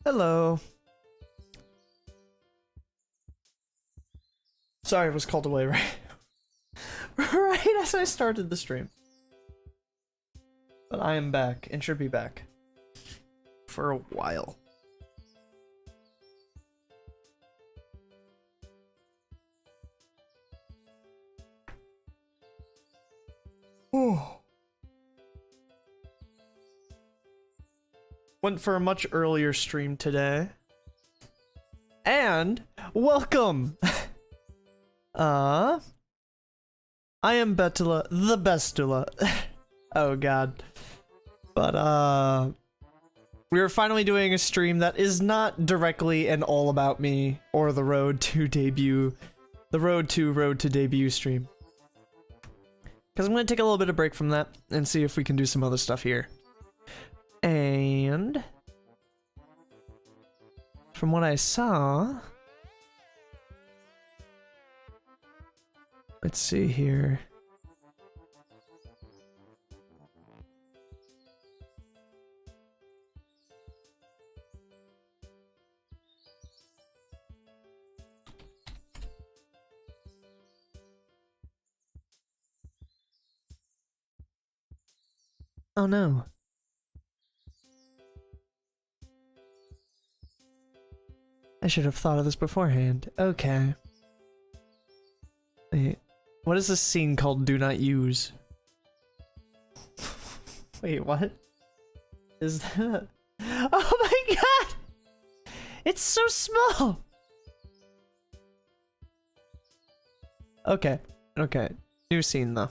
Hello. Sorry, I was called away right as I started the stream. But I am back and should be back for a while. Oh. Went for a much earlier stream today. And welcome. I am Betula, the Bestula. Oh god. But we are finally doing a stream that is not directly and all about me or the road to debut, the road to debut stream. Because I'm going to take a little bit of break from that and see if we can do some other stuff here. And from what I saw, let's see here. Oh no. I should have thought of this beforehand. Okay. Wait, what is this scene called Do Not Use? Wait, what? Is that? Oh my god! It's so small! Okay, okay. New scene though.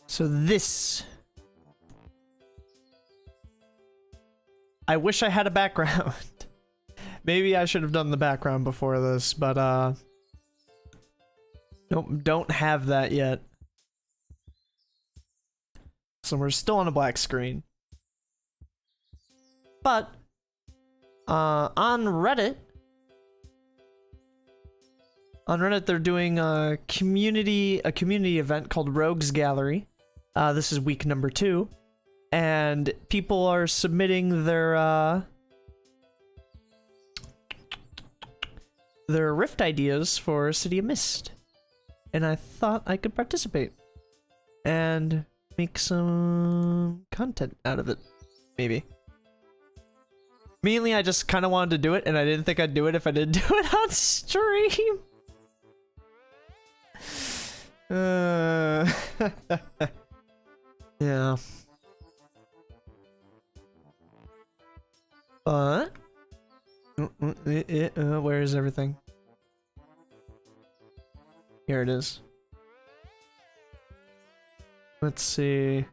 So this... I wish I had a background. Maybe I should have done the background before this, but nope, don't have that yet. So we're still on a black screen. But on Reddit they're doing a community event called Rouges Gallery. This is week number 2, and people are submitting their their rift ideas for City of Mist. And I thought I could participate. And make some content out of it. Maybe. Mainly, I just kind of wanted to do it, and I didn't think I'd do it if I didn't do it on stream. Yeah. But where is everything? Here it is. Let's see.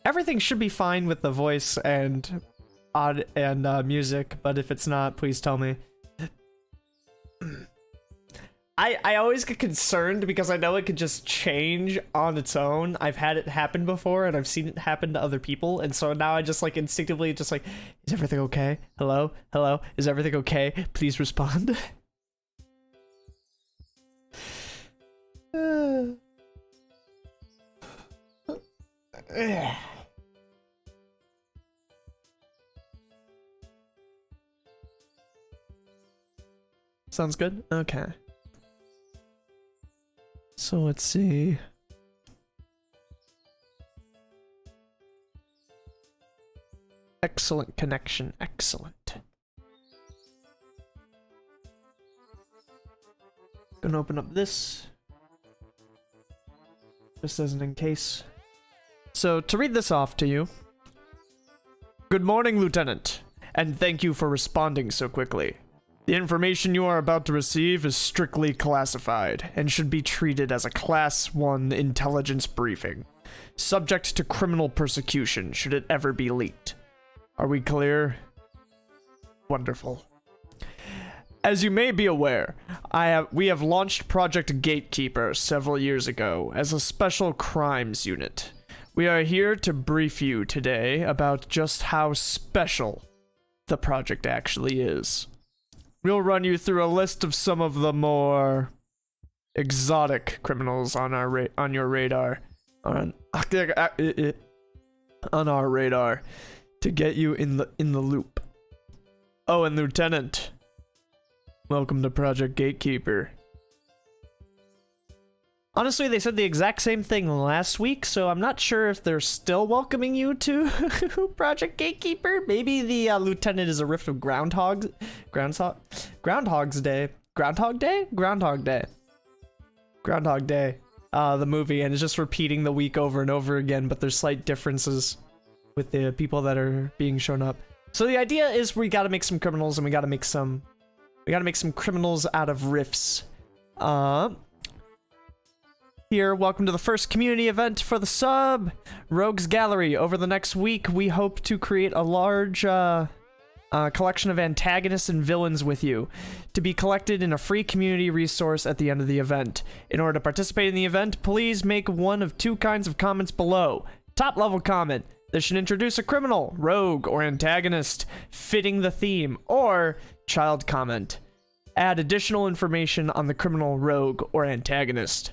Everything should be fine with the voice and music, but if it's not, please tell me. I always get concerned because I know it could just change on its own. I've had it happen before and I've seen it happen to other people, and so now I just like instinctively just like, is everything okay? Hello? Hello? Is everything okay? Please respond. Sounds good? Okay. So let's see. Excellent connection, excellent. Gonna open up this. Just as an in case. So to read this off to you. Good morning, Lieutenant, and thank you for responding so quickly. The information you are about to receive is strictly classified and should be treated as a Class 1 intelligence briefing, subject to criminal persecution should it ever be leaked. Are we clear? Wonderful. As you may be aware, we have launched Project Gatekeeper several years ago as a special crimes unit. We are here to brief you today about just how special the project actually is. We'll run you through a list of some of the more exotic criminals on your radar, on our radar, to get you in the loop. Oh, and Lieutenant, welcome to Project Gatekeeper. Honestly, they said the exact same thing last week, so I'm not sure if they're still welcoming you to Project Gatekeeper. Maybe the Lieutenant is a rift of Groundhog's Day. Groundhog Day? Groundhog Day. Groundhog Day. The movie, and it's just repeating the week over and over again, but there's slight differences with the people that are being shown up. So the idea is we gotta make some criminals, and we gotta make some criminals out of rifts. Here, welcome to the first community event for the sub, Rouges Gallery. Over the next week, we hope to create a large collection of antagonists and villains with you, to be collected in a free community resource at the end of the event. In order to participate in the event, please make one of two kinds of comments below. Top level comment. This should introduce a criminal, rogue, or antagonist fitting the theme, or child comment. Add additional information on the criminal, rogue, or antagonist.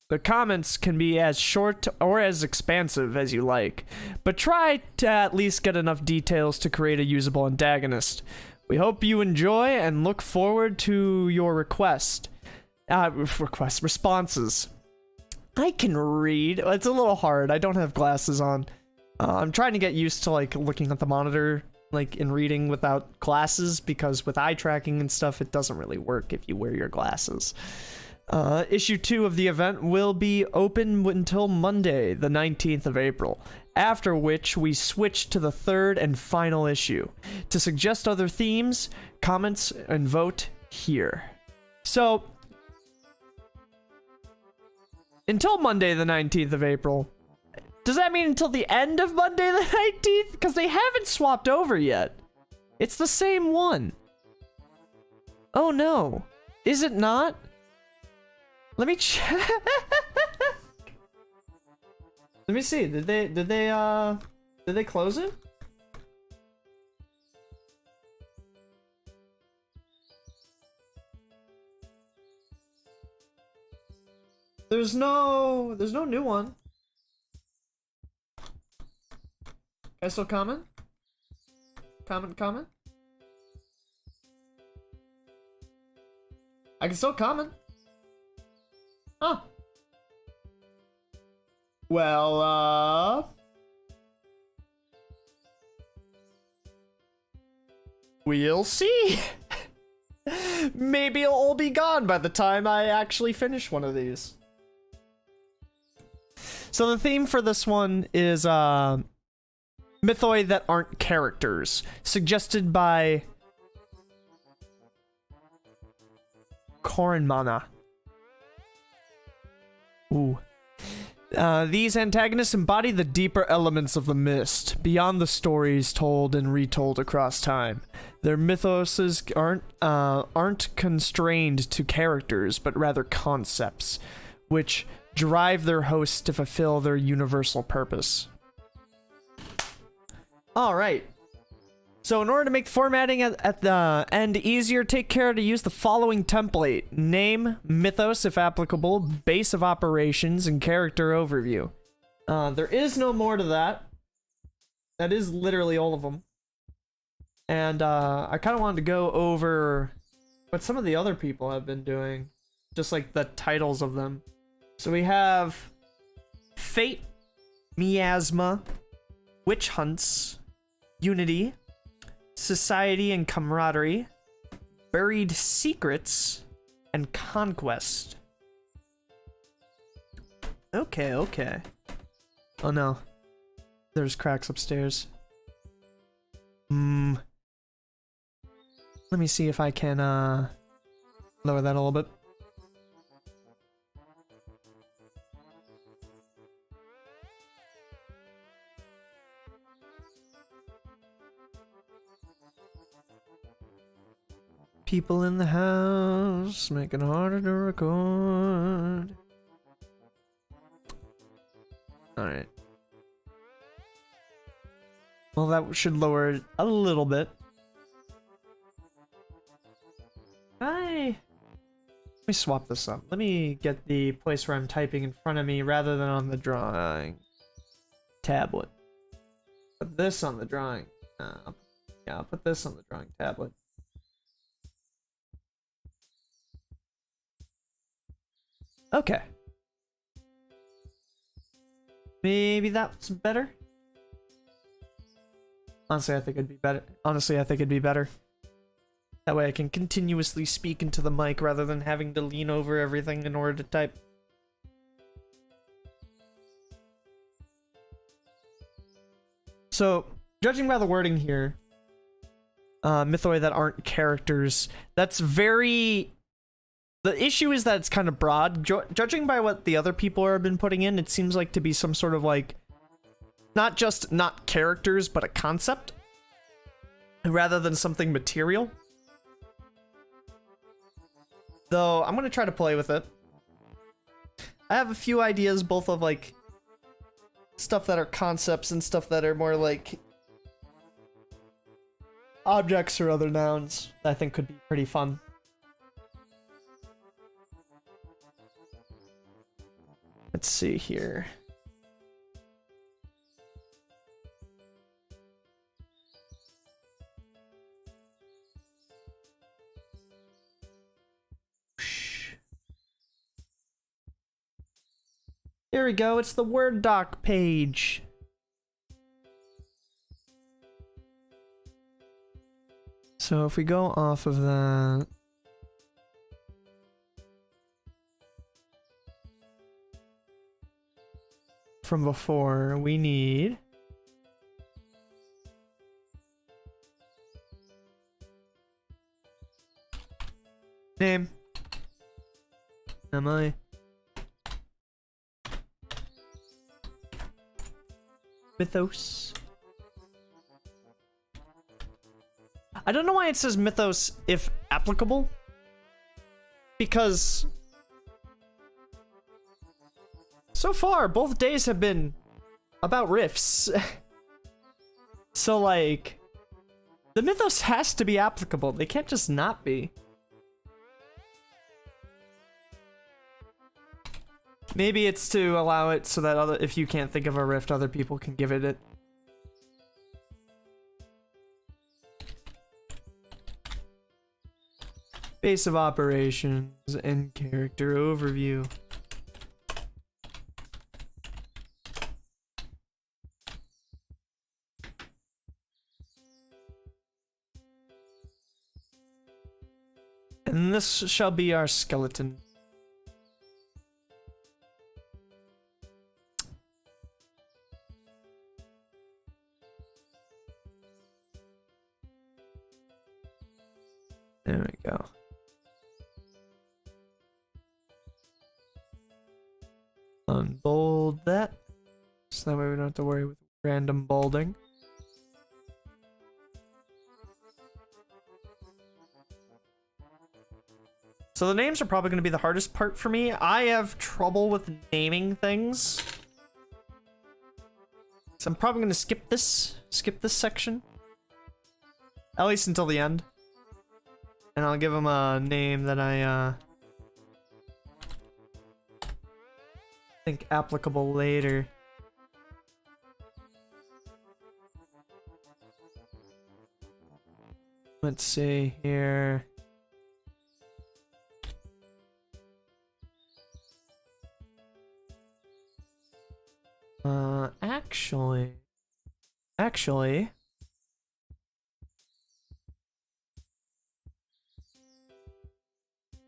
The comments can be as short or as expansive as you like, but try to at least get enough details to create a usable antagonist. We hope you enjoy and look forward to your responses. I can read. It's a little hard. I don't have glasses on. I'm trying to get used to like looking at the monitor like in reading without glasses, because with eye tracking and stuff, it doesn't really work if you wear your glasses. Issue 2 of the event will be open until Monday, the 19th of April, after which we switch to the third and final issue. To suggest other themes, comments, and vote here. So, until Monday, the 19th of April. Does that mean until the end of Monday, the 19th? Because they haven't swapped over yet. It's the same one. Oh no. Is it not? Let me check. Let me see. Did they close it? There's no new one. Guys still comment? Comment? I can still comment. Huh. Well, we'll see. Maybe it'll all be gone by the time I actually finish one of these. So the theme for this one is mythoi that aren't characters, suggested by Korinmana. Ooh. These antagonists embody the deeper elements of the mist, beyond the stories told and retold across time. Their mythoses aren't constrained to characters, but rather concepts, which drive their hosts to fulfill their universal purpose. Alright. So in order to make the formatting at the end easier, take care to use the following template. Name, mythos if applicable, base of operations, and character overview. There is no more to that. That is literally all of them. And I kind of wanted to go over what some of the other people have been doing. Just like the titles of them. So we have Fate, Miasma, Witch Hunts, Unity, Society and Camaraderie, Buried Secrets, and Conquest. Okay, okay. Oh no. There's cracks upstairs. Let me see if I can, lower that a little bit. People in the house, making it harder to record. Alright. Well, that should lower it a little bit. Let me swap this up. Let me get the place where I'm typing in front of me rather than on the drawing tablet. Put this on the drawing. Yeah, I'll put this on the drawing tablet. Okay. Maybe that's better. Honestly, I think it'd be better. That way I can continuously speak into the mic rather than having to lean over everything in order to type. So, judging by the wording here, mythoi that aren't characters, that's very... The issue is that it's kind of broad. Judging by what the other people have been putting in, it seems like to be some sort of like, not just not characters, but a concept, rather than something material. Though, I'm gonna try to play with it. I have a few ideas, both of like, stuff that are concepts and stuff that are more like, objects or other nouns that I think could be pretty fun. Let's see here. There we go, it's the Word doc page. So if we go off of that... from before, we need... name. Emily. Mythos. I don't know why it says mythos if applicable. Because so far, both days have been about riffs. So like, the mythos has to be applicable. They can't just not be. Maybe it's to allow it so that if you can't think of a riff, other people can give it. Base of operations and character overview. And this shall be our skeleton. There we go. Unbold that. So that way we don't have to worry with random bolding. So the names are probably going to be the hardest part for me. I have trouble with naming things. So I'm probably going to skip this section. At least until the end. And I'll give them a name that I think applicable later. Let's see here. Actually.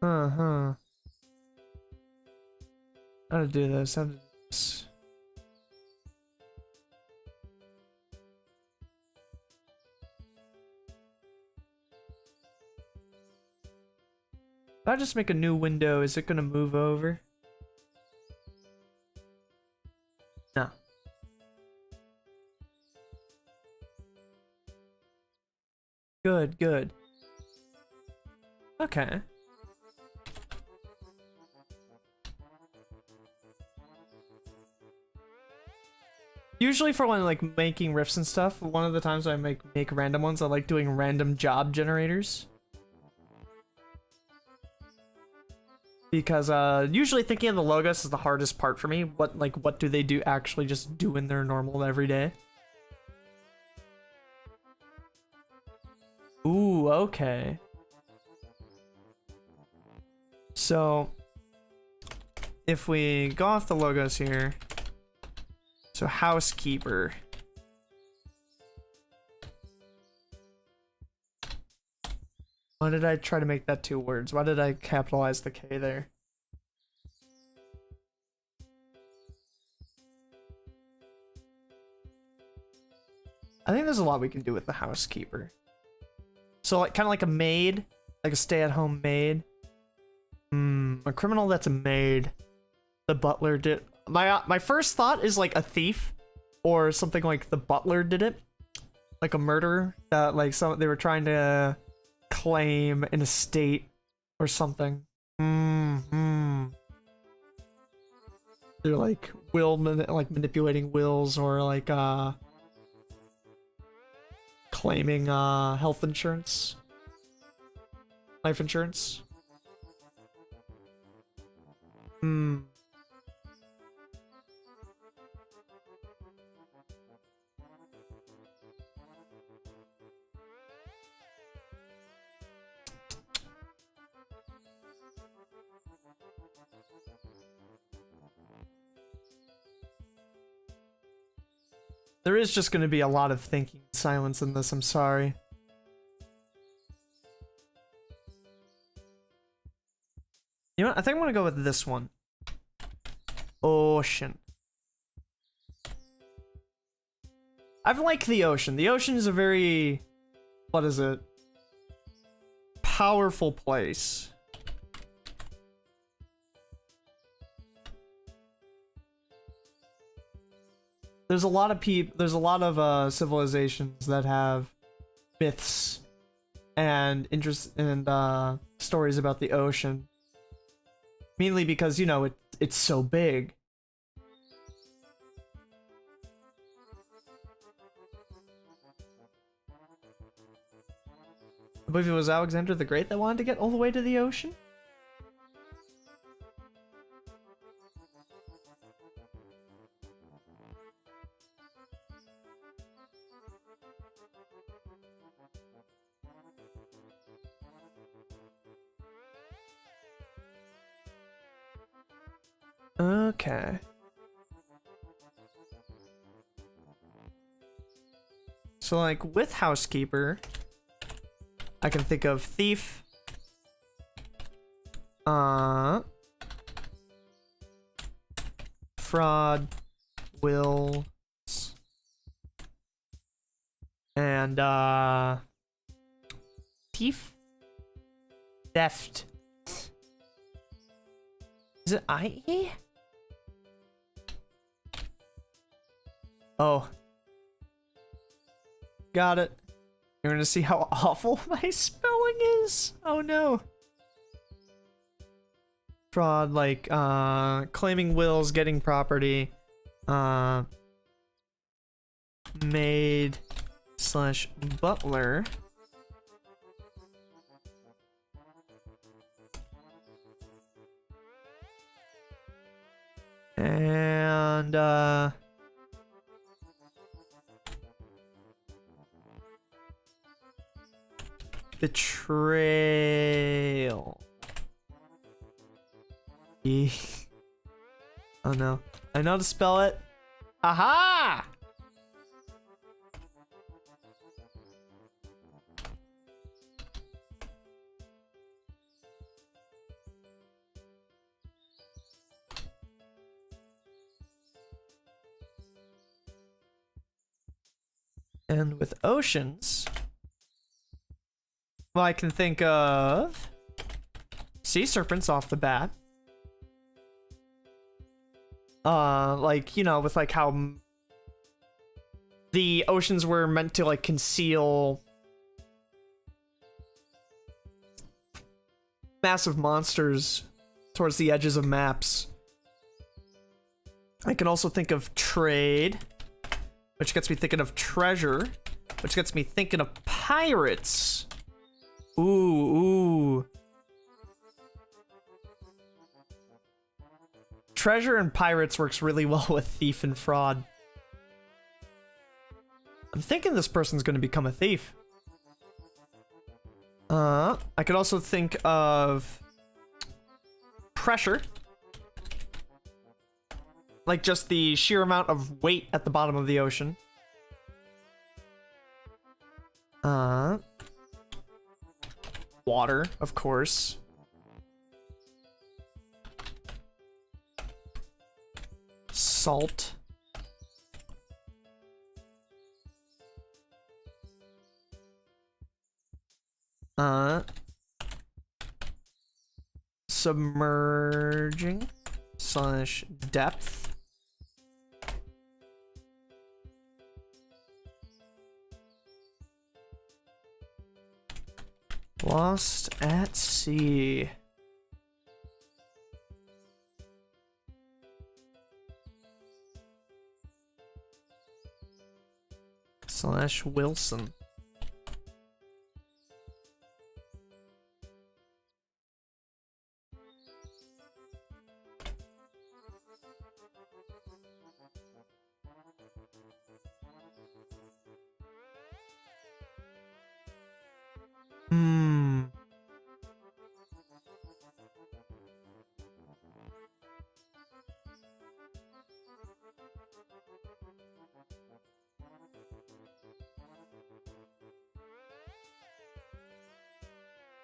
How to do this? How to do this? If I just make a new window, is it gonna move over? No. Good. Okay. Usually for when like making riffs and stuff, one of the times I make random ones, I like doing random job generators. Because usually thinking of the logos is the hardest part for me. What do they do actually just do in their normal everyday? Ooh, okay. So if we go off the logos here, so housekeeper. Why did I try to make that 2 words? Why did I capitalize the K there? I think there's a lot we can do with the housekeeper. So like kind of like a maid, like a stay-at-home maid. A criminal that's a maid. The butler did. My first thought is like a thief, or something like the butler did it, like a murderer that like they were trying to claim an estate or something. They're like manipulating wills, or like claiming health insurance, life insurance. There is just going to be a lot of thinking silence in this, I'm sorry. You know what? I think I'm going to go with this one. Ocean. I like the ocean. The ocean is a very... what is it? Powerful place. There's a lot of civilizations that have myths and interest and stories about the ocean. Mainly because, you know, it's so big. I believe it was Alexander the Great that wanted to get all the way to the ocean. Okay. So like with housekeeper, I can think of thief, fraud, wills, and thief, theft. Is it IE? Oh. Got it. You're gonna see how awful my spelling is. Oh no. Fraud, like, claiming wills, getting property, maid / butler. And, betrayal. Oh no. I know how to spell it. Aha! And with oceans, well, I can think of sea serpents off the bat. Like, you know, with like how the oceans were meant to like conceal massive monsters towards the edges of maps. I can also think of trade, which gets me thinking of treasure, which gets me thinking of pirates. Ooh. Treasure and pirates works really well with thief and fraud. I'm thinking this person's gonna become a thief. I could also think of pressure. Like just the sheer amount of weight at the bottom of the ocean. Water, of course. Salt. Submerging / depth. Lost at sea. / Wilson.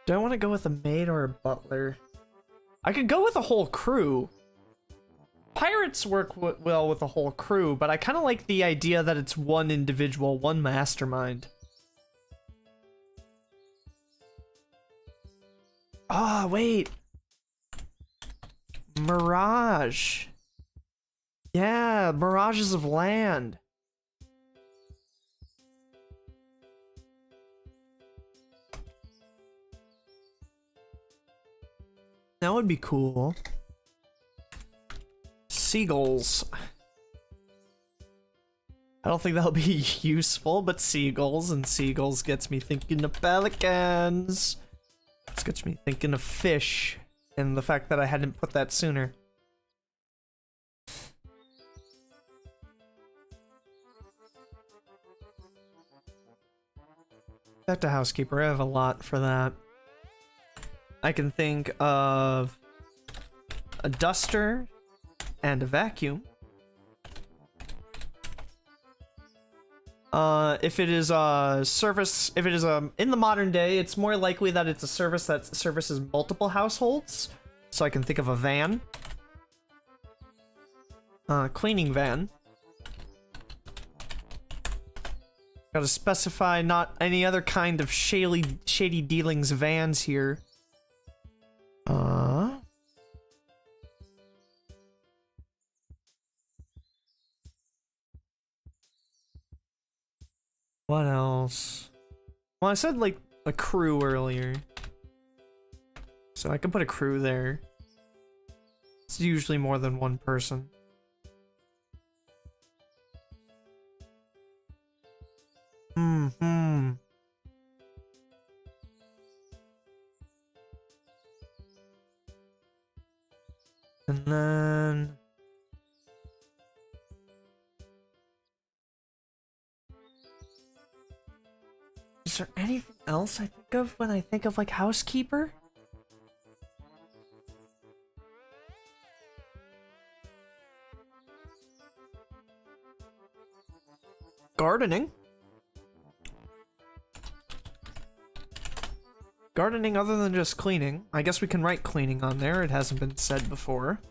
Do I want to go with a maid or a butler? I could go with a whole crew. Pirates work well with a whole crew, but I kind of like the idea that it's one individual, one mastermind. Ah, wait. Mirage. Yeah, mirages of land. That would be cool. Seagulls. I don't think that'll be useful, but seagulls, and seagulls gets me thinking of pelicans. This gets me thinking of fish, and the fact that I hadn't put that sooner. Back to housekeeper, I have a lot for that. I can think of a duster, and a vacuum. If it is a service, if it is in the modern day, it's more likely that it's a service that services multiple households. So I can think of a van. Cleaning van. Gotta specify not any other kind of shady dealings vans here. What else? Well, I said like a crew earlier. So I can put a crew there. It's usually more than one person. And then... Is there anything else I think of when I think of like housekeeper? Gardening. Gardening other than just cleaning. I guess we can write cleaning on there. It hasn't been said before.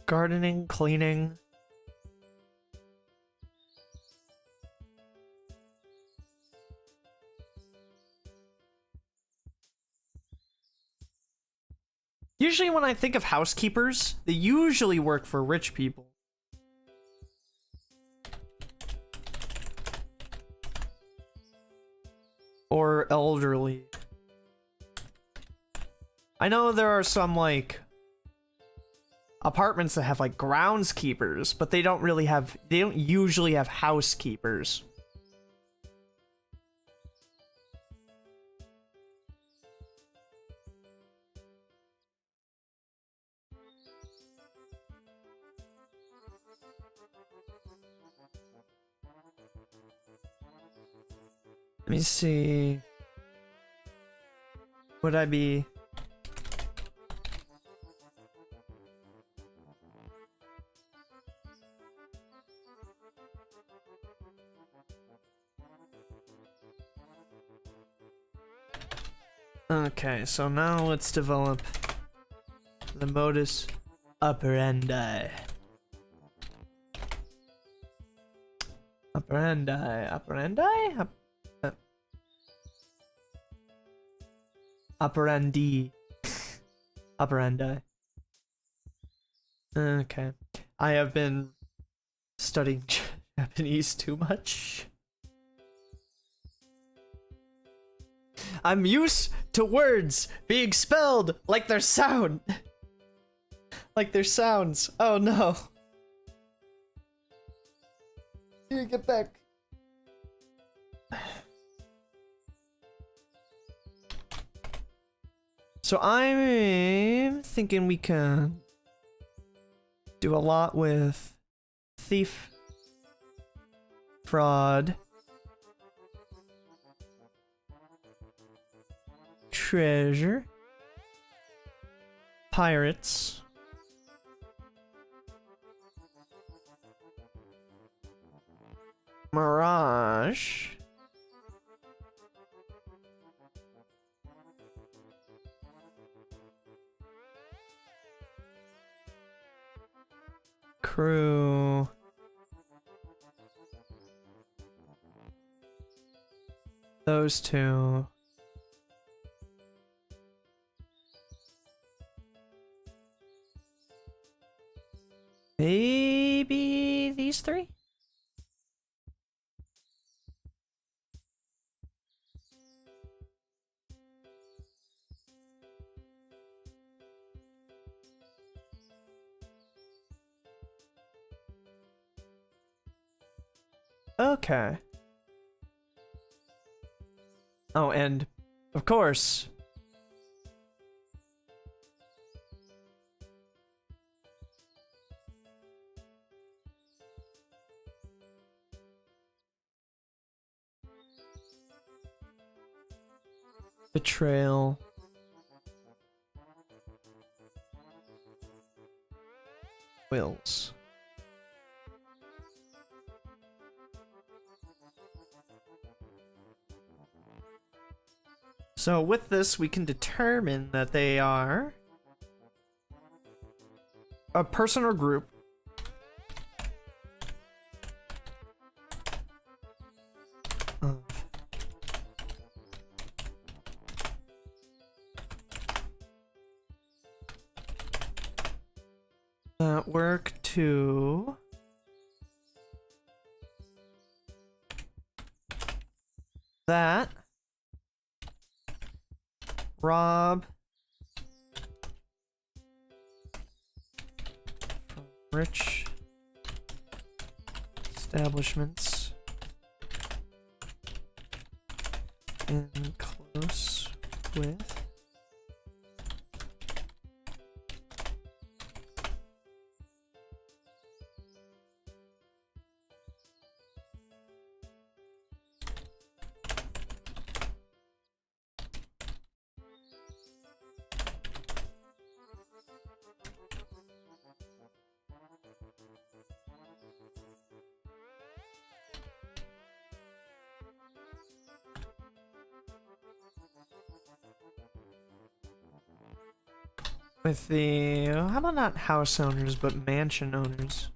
Gardening, cleaning. Usually when I think of housekeepers, they usually work for rich people. Or elderly. I know there are some, like, apartments that have, like, groundskeepers, but they don't usually have housekeepers. Let me see. Would I be... Okay, so now let's develop the modus operandi. Operandi. Operandi. Okay. I have been studying Japanese too much. I'm used to words being spelled like their sound. Like their sounds. Oh no. Here, get back. So I'm thinking we can do a lot with thief, fraud, treasure, pirates, mirage, crew, those two. Maybe these three? Okay. Oh, and of course, Betrayal. Wills. So with this, we can determine that they are a person or group of that work to that rob from rich establishments in close with the, how about not house owners, but mansion owners?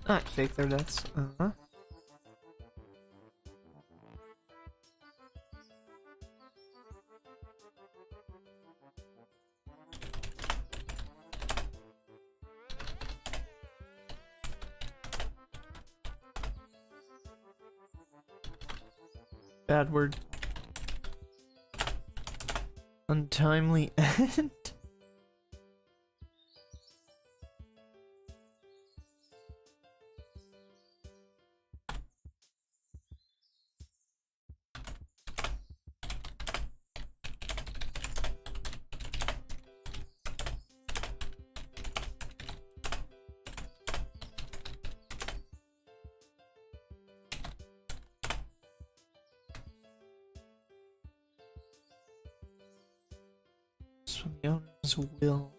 Not fake their deaths. Bad word. Untimely end. From the owner's will.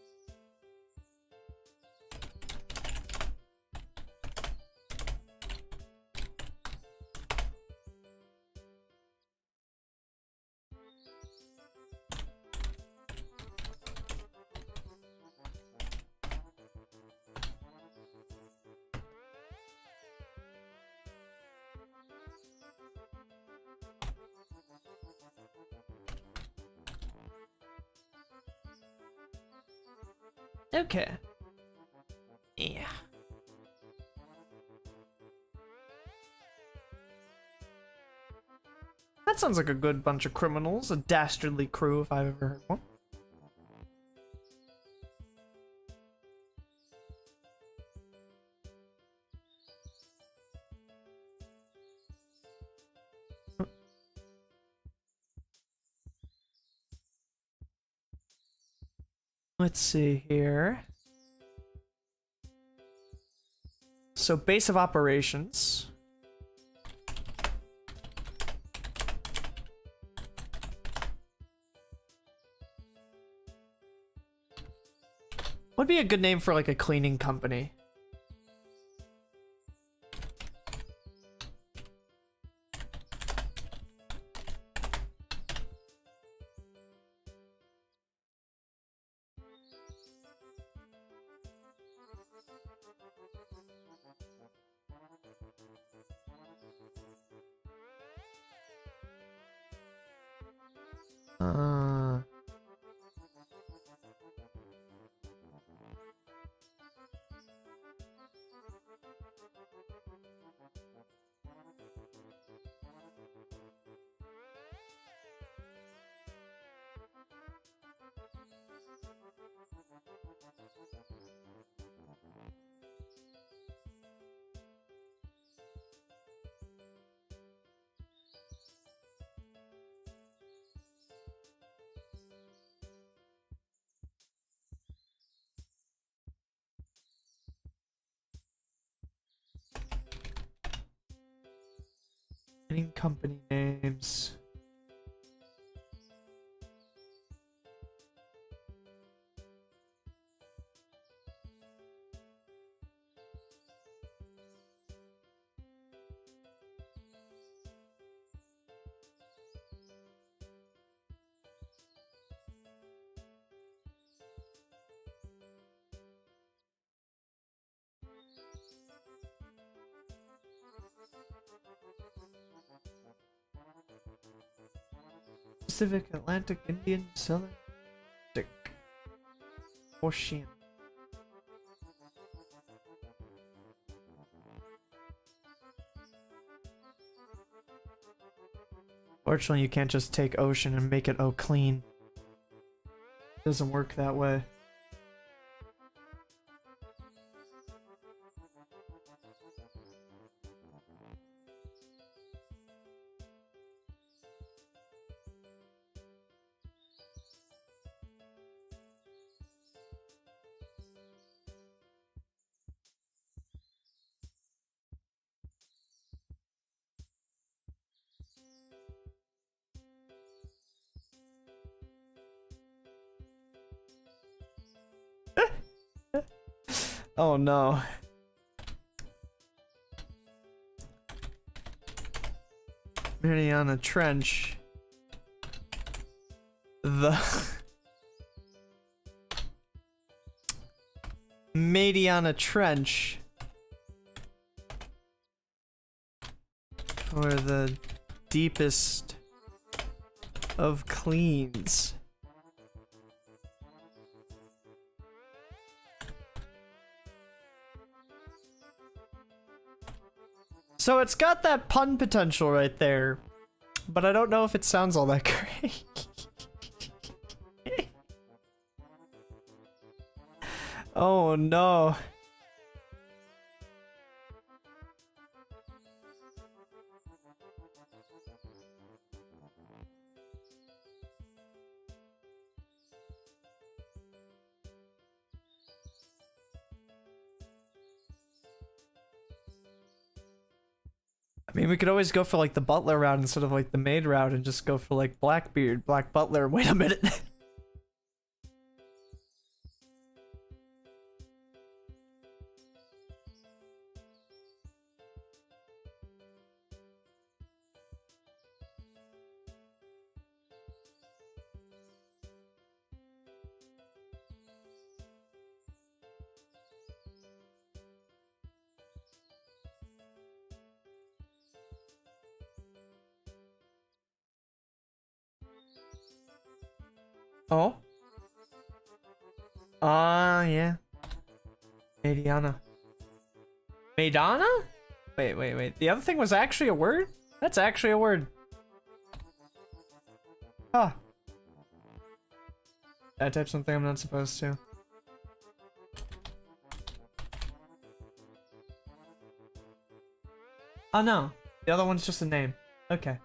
Okay. Yeah. That sounds like a good bunch of criminals, a dastardly crew if I've ever heard one. Let's see here. So base of operations. Would be a good name for like a cleaning company? Any company names? Pacific, Atlantic, Indian, Southern, Arctic, Ocean. Fortunately, you can't just take ocean and make it clean. It doesn't work that way. Oh no. Mariana Trench. The Mariana Trench. Or the deepest of cleans. So it's got that pun potential right there, but I don't know if it sounds all that great. Oh no. I mean, we could always go for like the butler route instead of like the maid route and just go for like Blackbeard, Black Butler. Wait a minute. Oh? Yeah. Mediana. Madonna? Wait. The other thing was actually a word? That's actually a word. Huh. Did I type something I'm not supposed to? Oh no. The other one's just a name. Okay.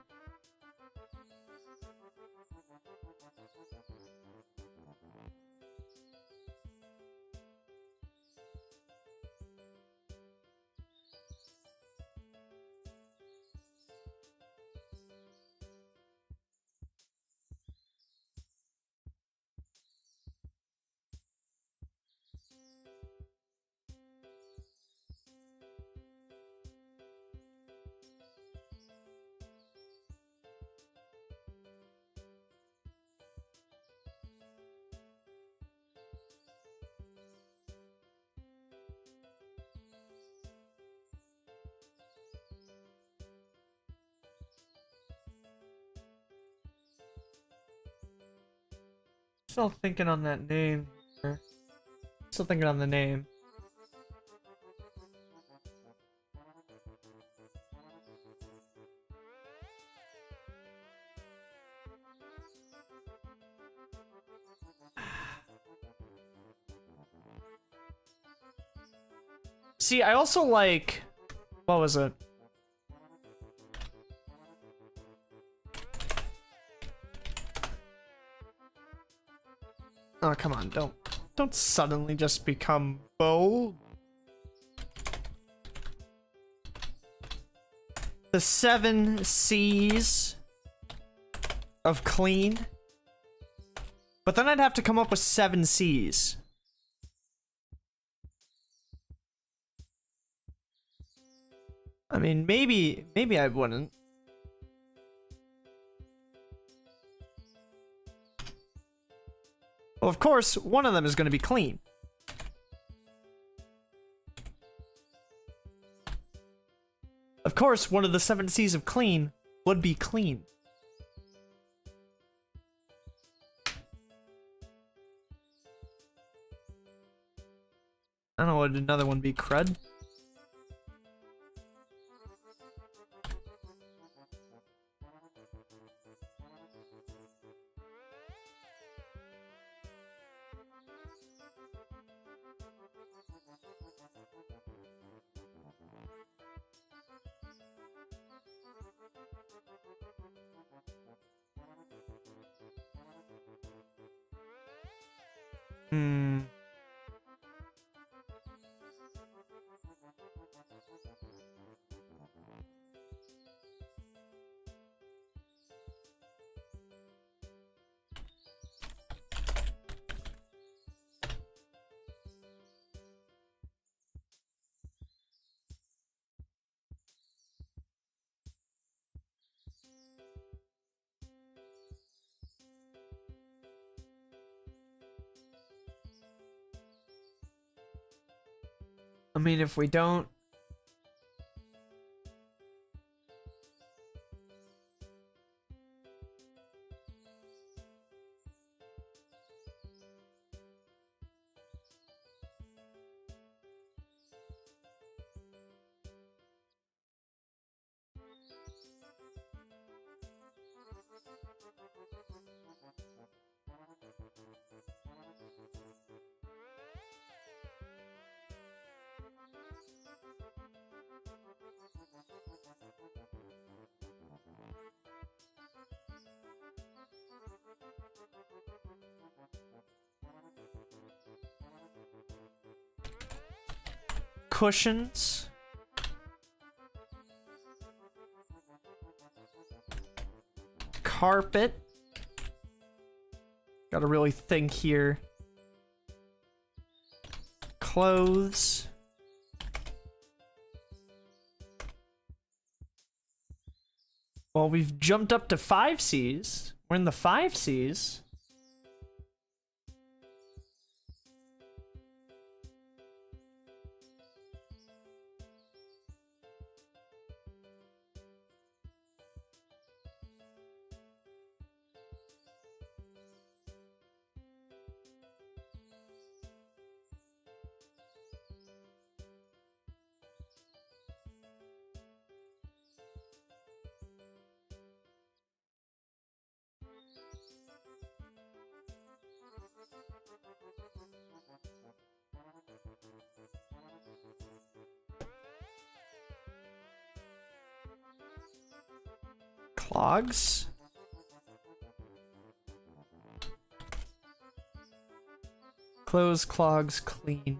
Still thinking on that name. Still thinking on the name. See, I also like... What was it? Oh, come on, don't suddenly just become bold. The 7 C's of clean. But then I'd have to come up with 7 C's. I mean, maybe I wouldn't. Well, of course, one of them is going to be clean. Of course, one of the 7 C's of clean would be clean. I don't know, would another one be crud? I mean, if we don't... Cushions. Carpet. Gotta really think here. Clothes. Well, we've jumped up to 5 C's. We're in the 5 C's. Clogs. Clothes, clogs, clean.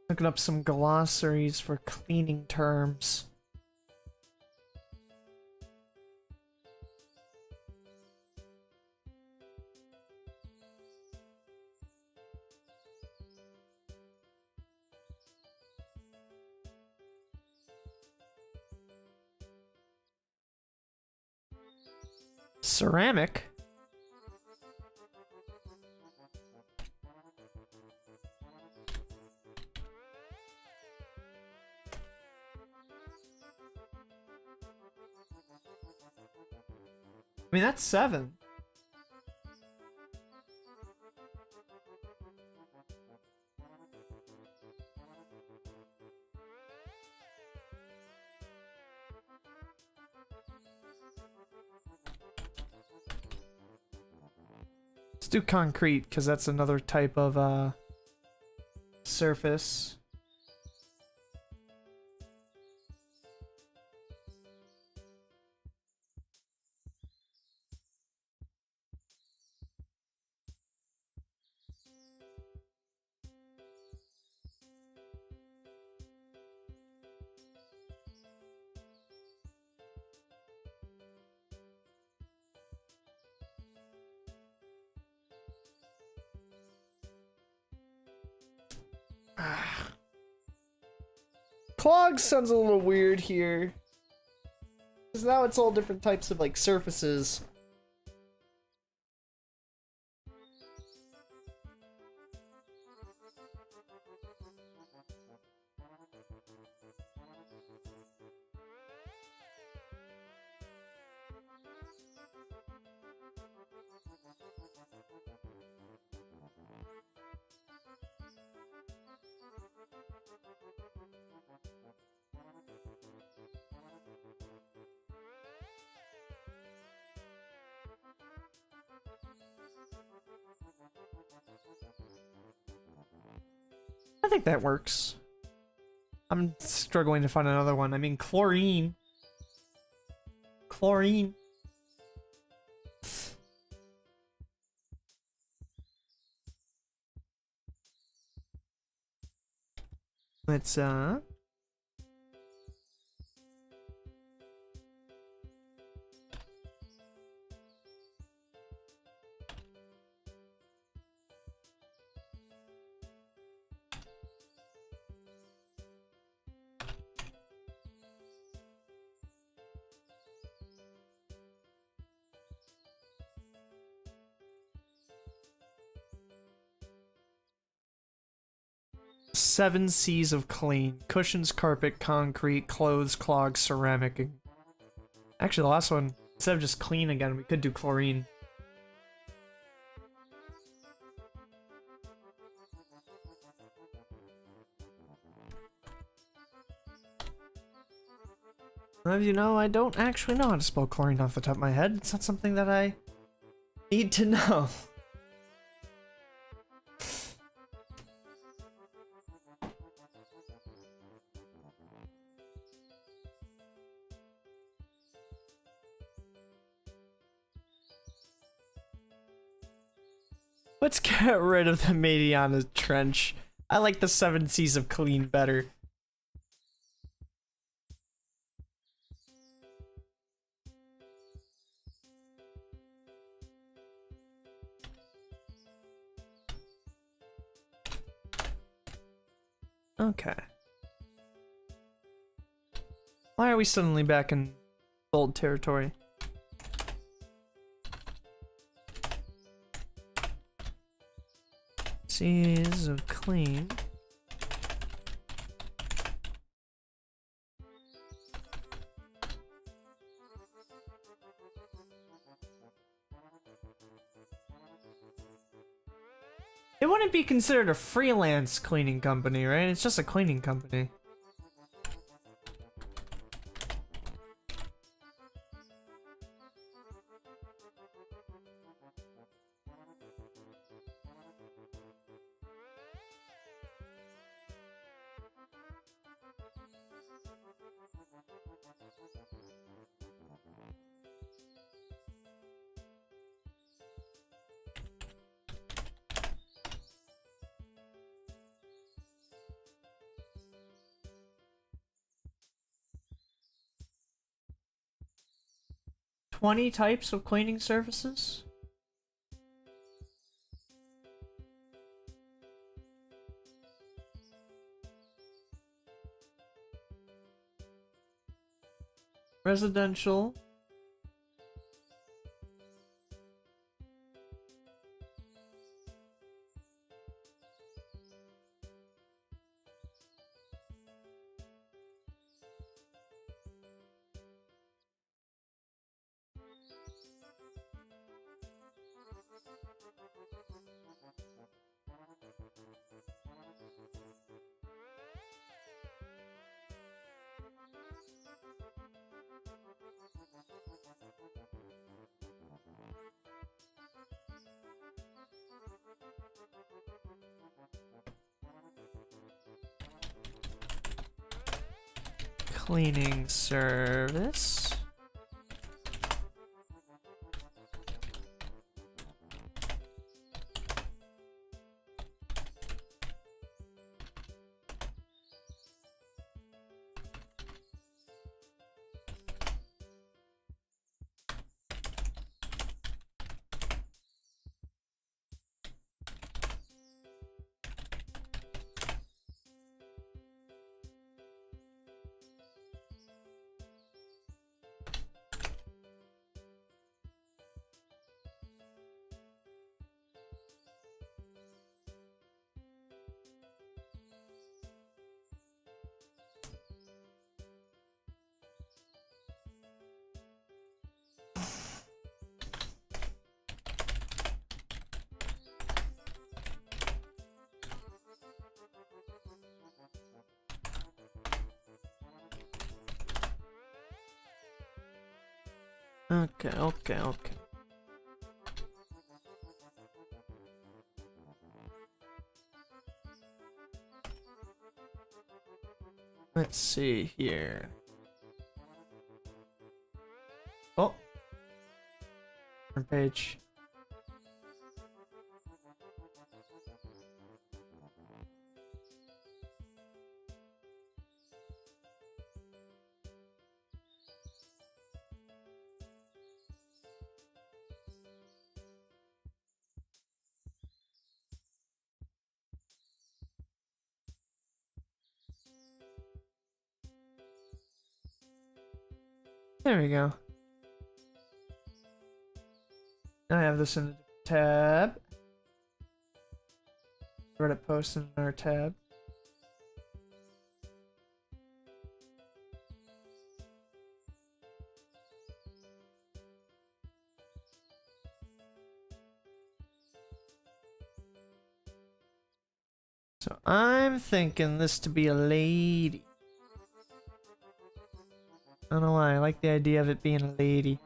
Looking up some glossaries for cleaning terms. Ceramic? I mean, that's 7. Let's do concrete, because that's another type of, surface. Clog sounds a little weird here. Because now it's all different types of, like, surfaces. I think that works. I'm struggling to find another one. I mean, chlorine. Chlorine. Let's, 7 C's of clean. Cushions, carpet, concrete, clothes, clogs, ceramic. And... Actually, the last one, instead of just clean again, we could do chlorine. As you know, I don't actually know how to spell chlorine off the top of my head. It's not something that I need to know. Let's get rid of the Mediana Trench. I like the 7 C's of clean better. Okay. Why are we suddenly back in old territory? C's of clean. It wouldn't be considered a freelance cleaning company, right? It's just a cleaning company. Twenty types of cleaning services? Residential. cleaning service. Okay. Let's see here. Oh. Front page. There we go. I have this in a tab. Reddit post in our tab. So I'm thinking this to be a lady. I don't know why, I like the idea of it being a lady.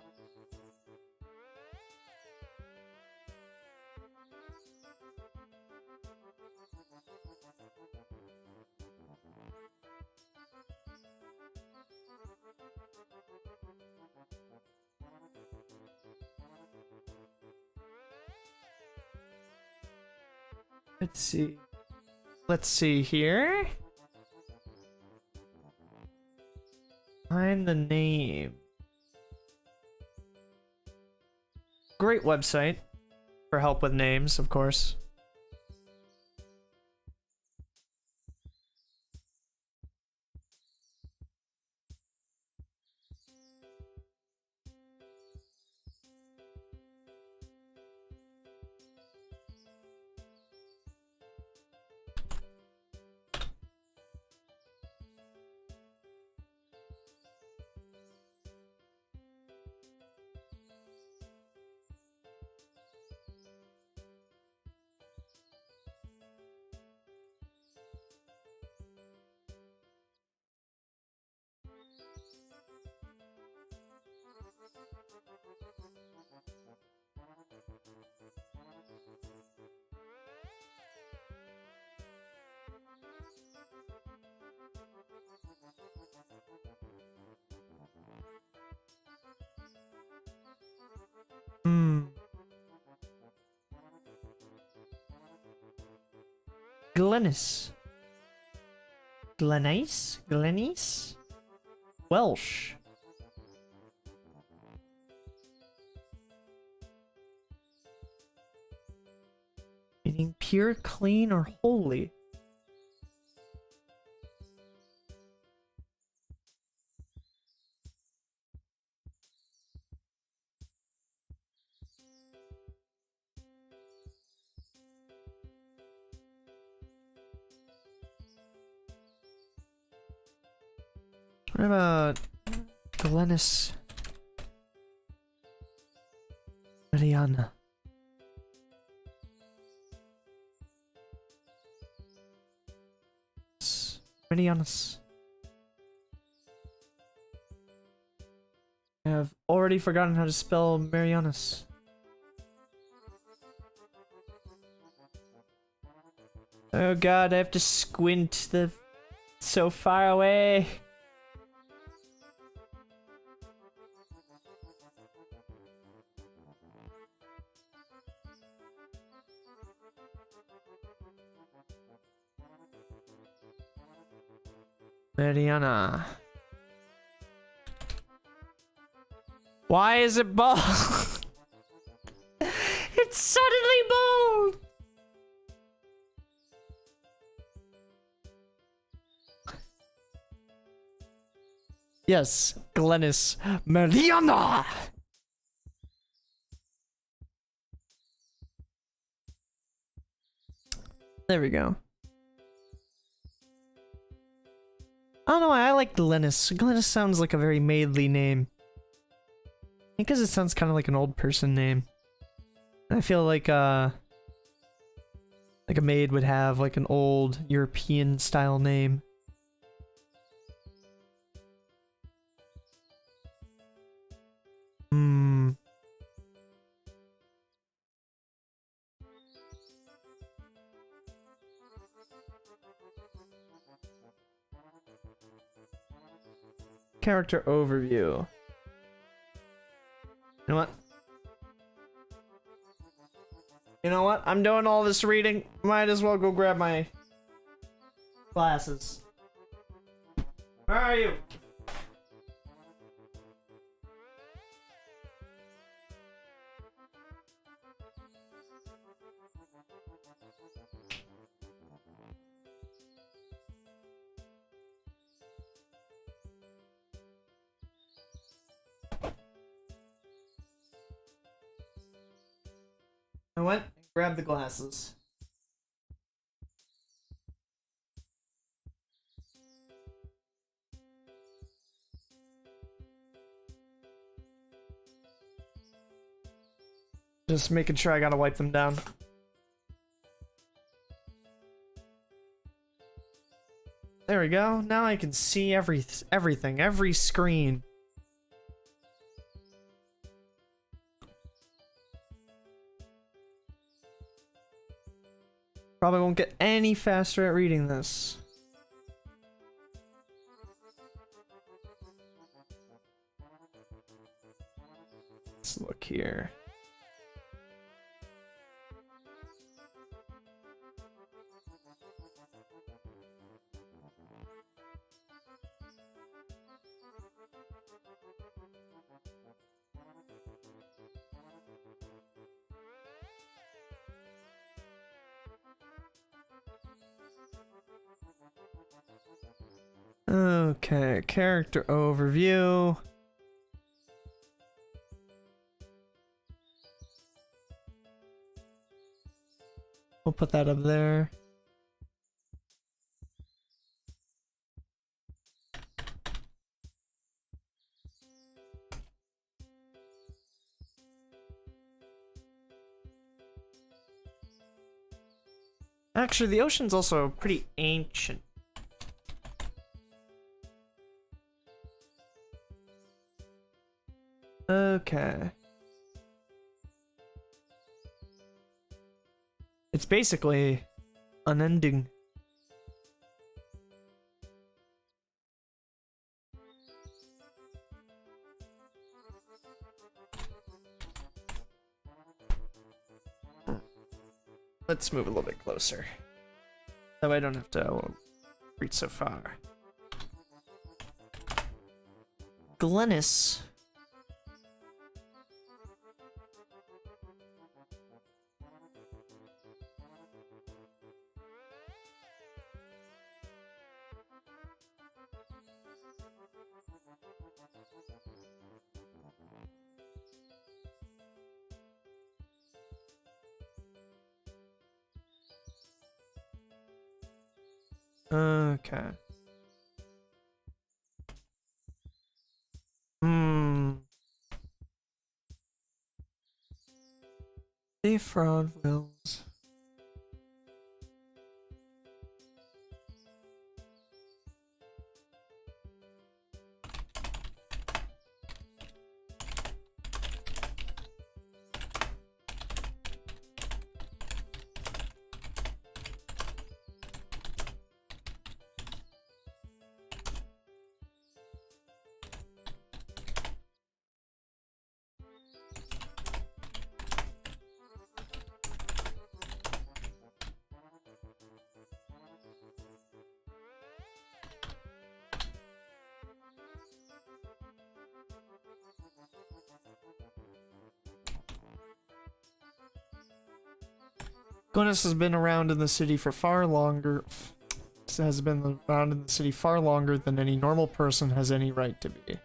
Let's see. Let's see here. Find the name. Great website for help with names, of course. Glennis. Glenice? Glenice? Welsh. Meaning pure, clean, or holy. What about Glennis Mariana? Marianas. I have already forgotten how to spell Marianas. Oh god, I have to squint. The so far away. Mariana. Why is it bold? It's suddenly bold! Yes, Glennis Mariana! There we go. I don't know why I like Glennis. Glennis sounds like a very maidly name. Because it sounds kind of like an old person name. I feel like a maid would have like an old European style name. Hmm. Character overview. You know what? You know what? I'm doing all this reading. Might as well go grab my glasses. Where are you? I went and grabbed the glasses. Just making sure I gotta wipe them down. There we go. Now I can see everything, every screen. Probably won't get any faster at reading this. Let's look here. Okay, character overview. We'll put that up there. Actually, the ocean's also pretty ancient. Okay. It's basically unending. Let's move a little bit closer. That way I don't have to reach so far. Glennis. Okay. Defraud wills. Glynis has been around in the city for far longer. Has been around in the city far longer than any normal person has any right to be.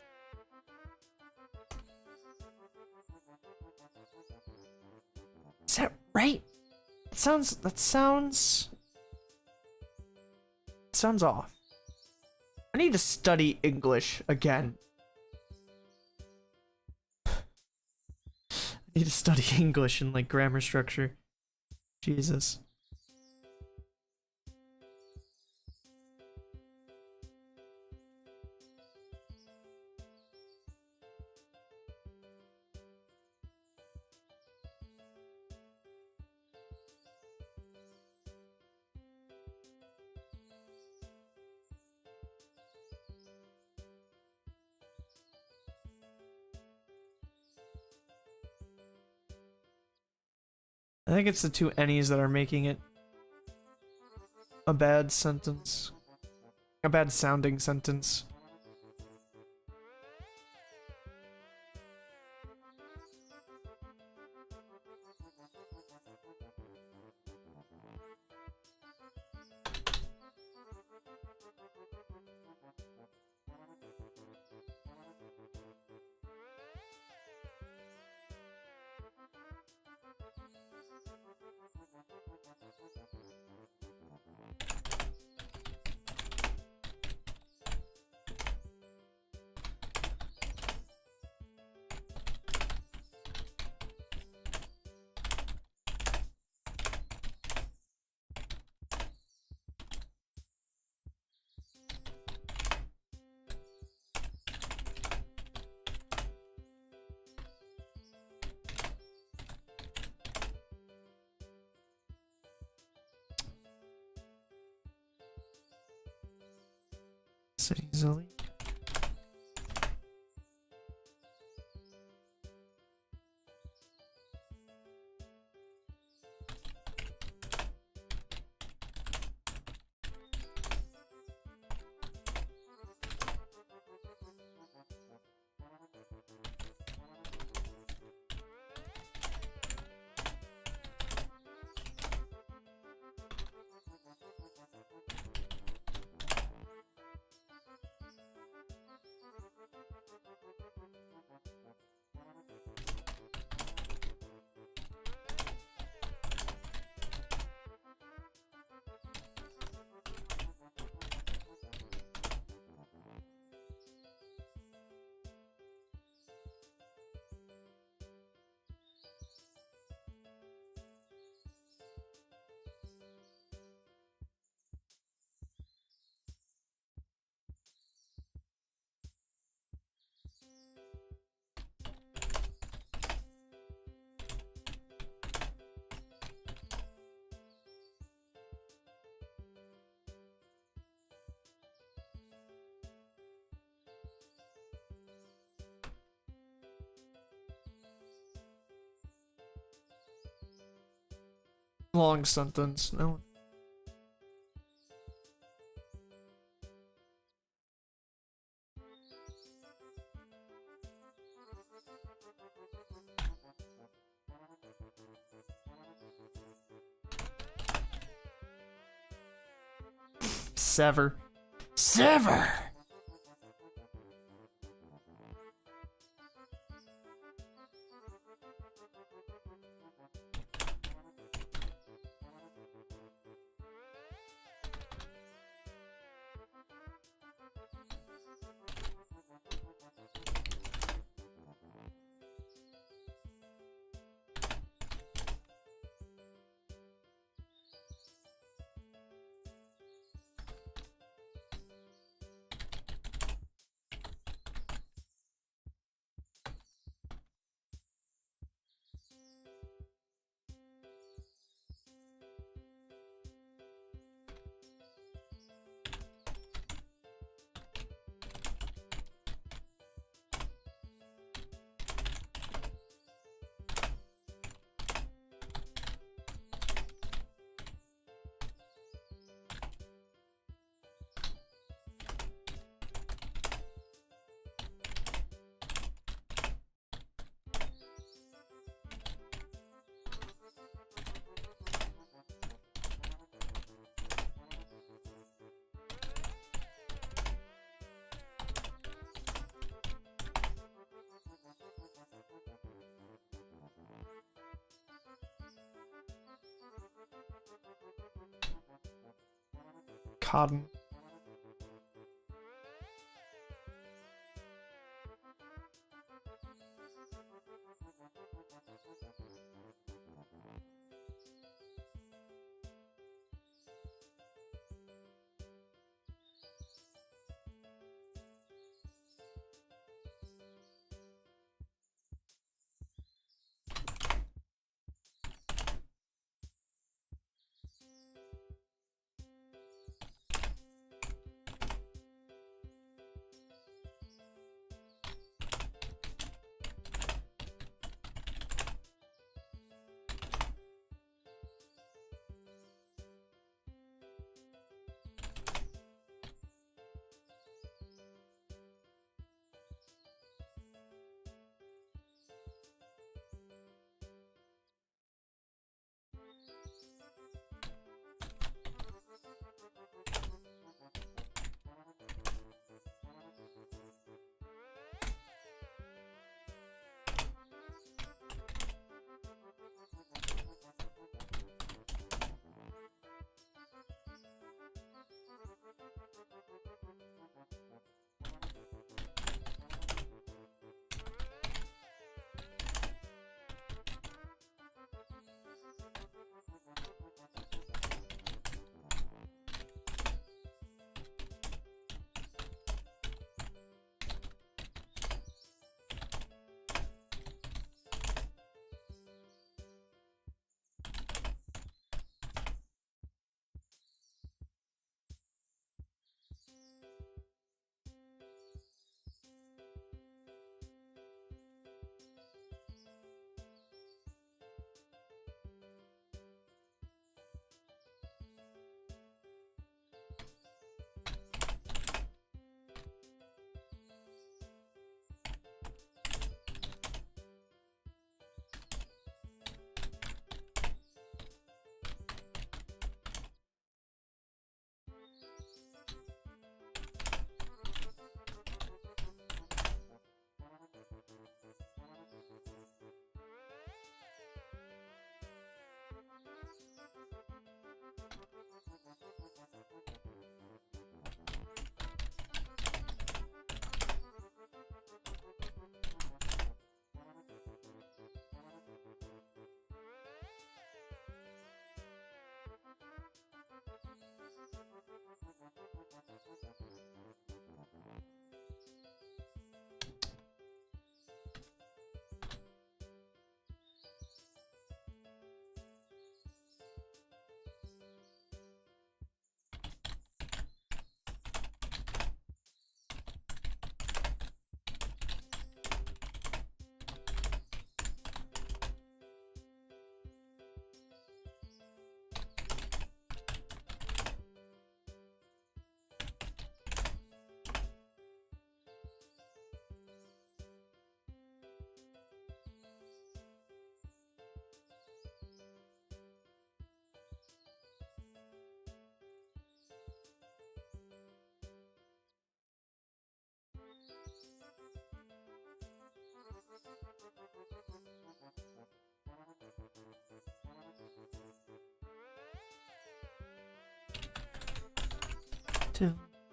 Is that right? That sounds off. I need to study English again. I need to study English and like grammar structure. Jesus. I think it's the two N's that are making it a bad sentence. A bad sounding sentence. Easily. Long sentence. No. Sever. Sever! cotton.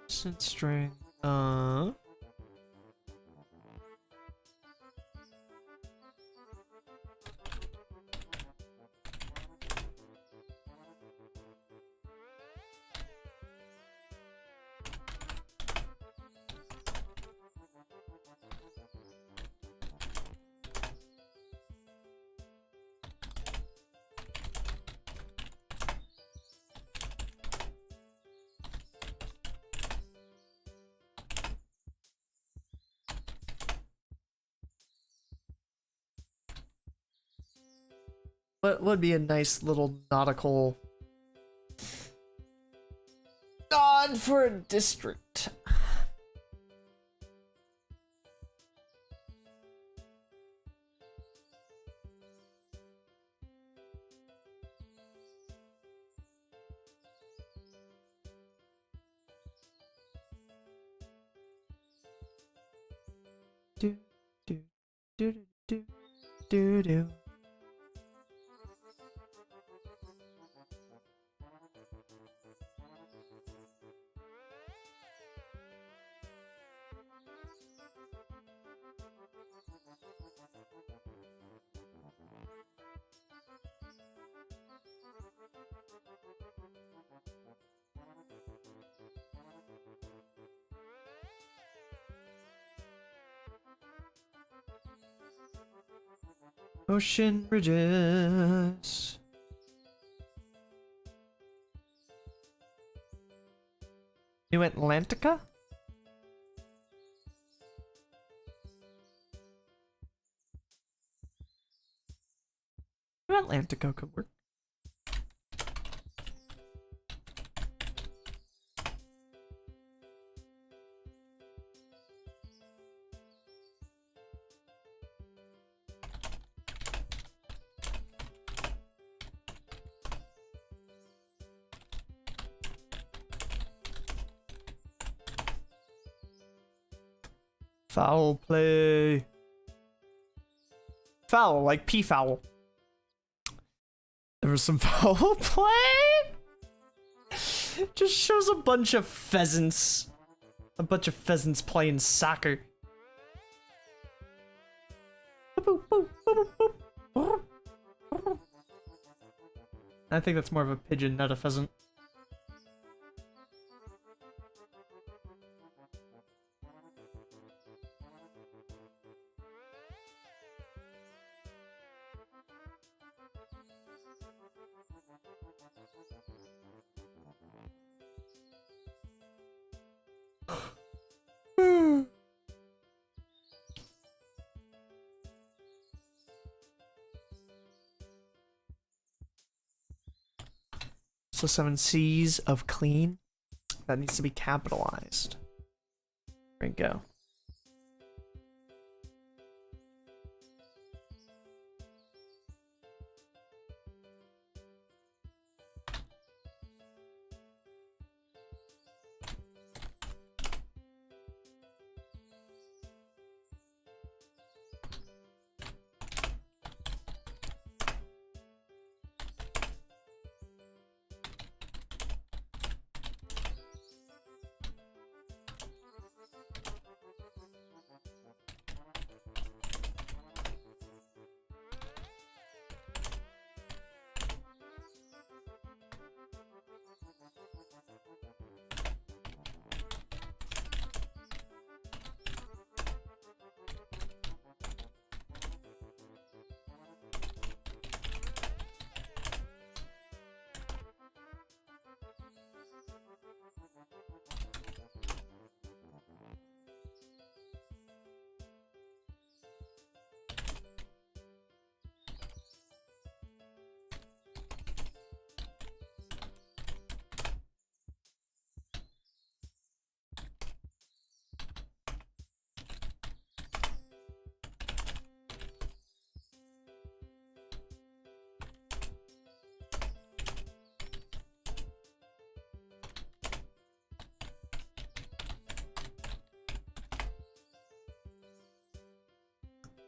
Constant string. What would be a nice little nautical nod for a district? Do do do do do do. Ocean Ridges. New Atlantica? New Atlantica could work. Foul play. Foul, like pea foul. There was some foul play. Just shows a bunch of pheasants. A bunch of pheasants playing soccer. I think that's more of a pigeon, not a pheasant. So 7 C's of clean. That needs to be capitalized. There we go.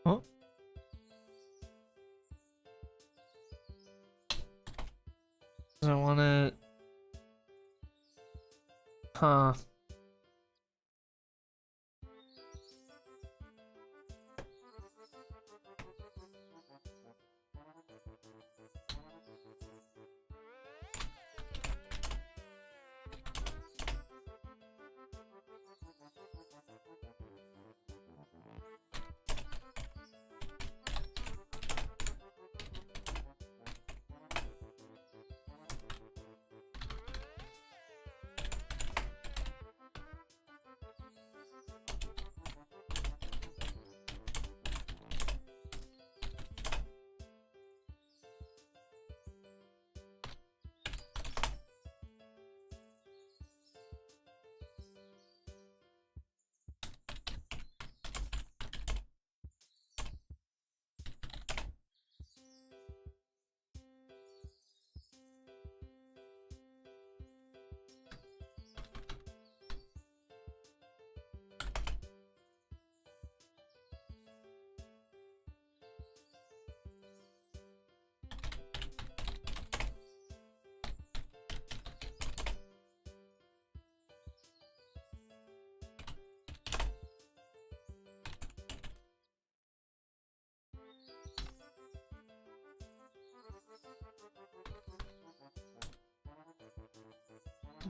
Huh? I want to... Huh.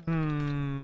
Hmm.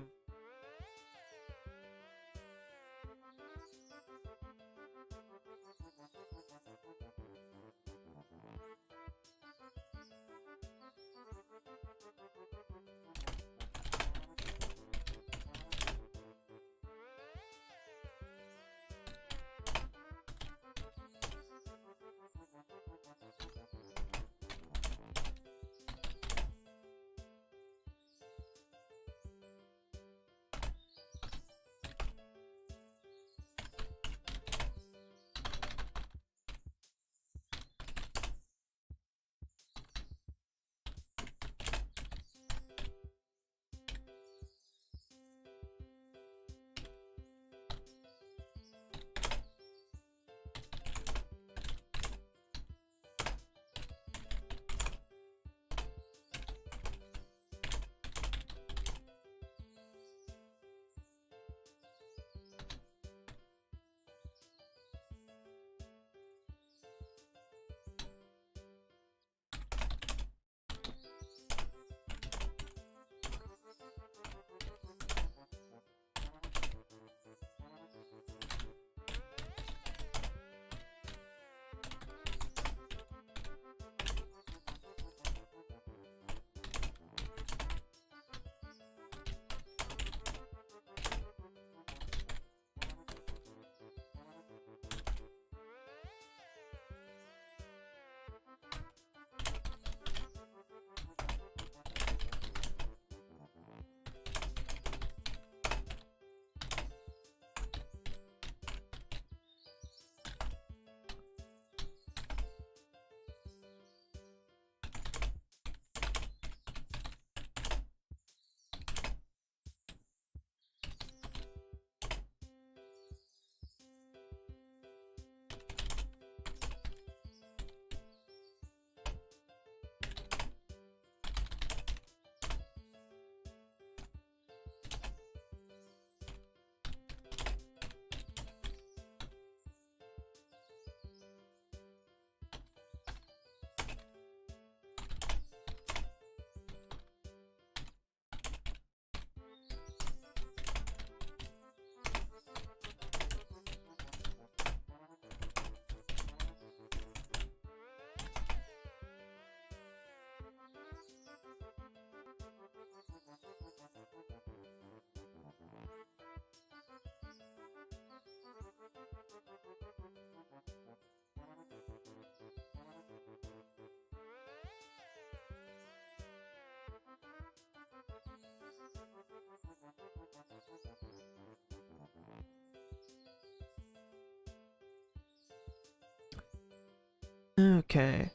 Okay.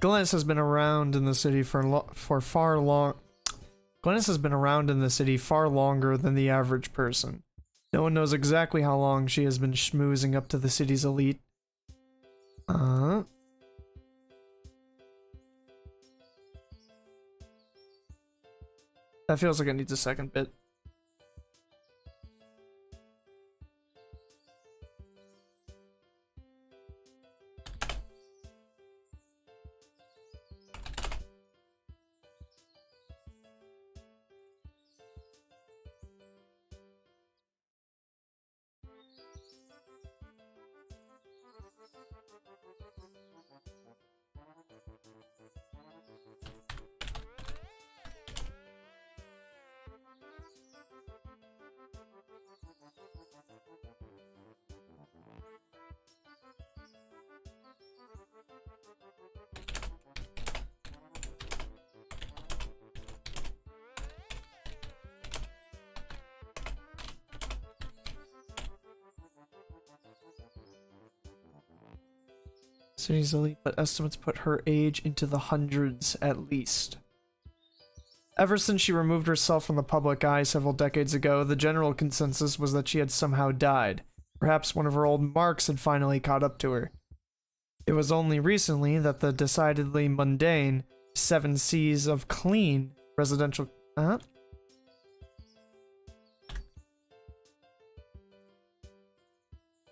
Glennis has been around in the city for far long. Glennis has been around in the city far longer than the average person. No one knows exactly how long she has been schmoozing up to the city's elite. That feels like it needs a second bit. City's elite, but estimates put her age into the hundreds at least. Ever since she removed herself from the public eye several decades ago, the general consensus was that she had somehow died. Perhaps one of her old marks had finally caught up to her. It was only recently that the decidedly mundane 7 C's of clean residential...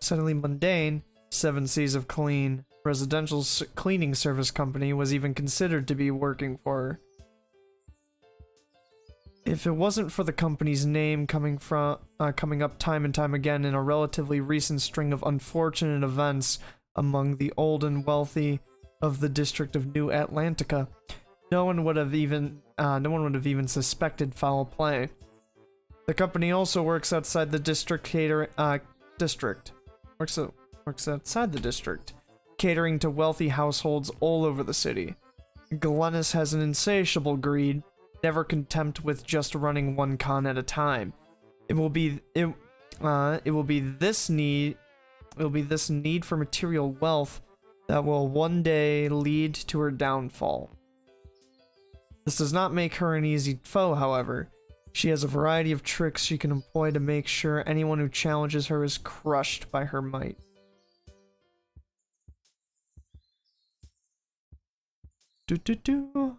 Suddenly mundane 7 C's of clean residential cleaning service company was even considered to be working for her. If it wasn't for the company's name coming up time and time again in a relatively recent string of unfortunate events among the old and wealthy of the district of New Atlantica, no one would have even suspected foul play. The company also works outside the district works outside the district, catering to wealthy households all over the city. Glennis has an insatiable greed, never content with just running one con at a time. It will be this need for material wealth that will one day lead to her downfall. This does not make her an easy foe, however. She has a variety of tricks she can employ to make sure anyone who challenges her is crushed by her might. Do.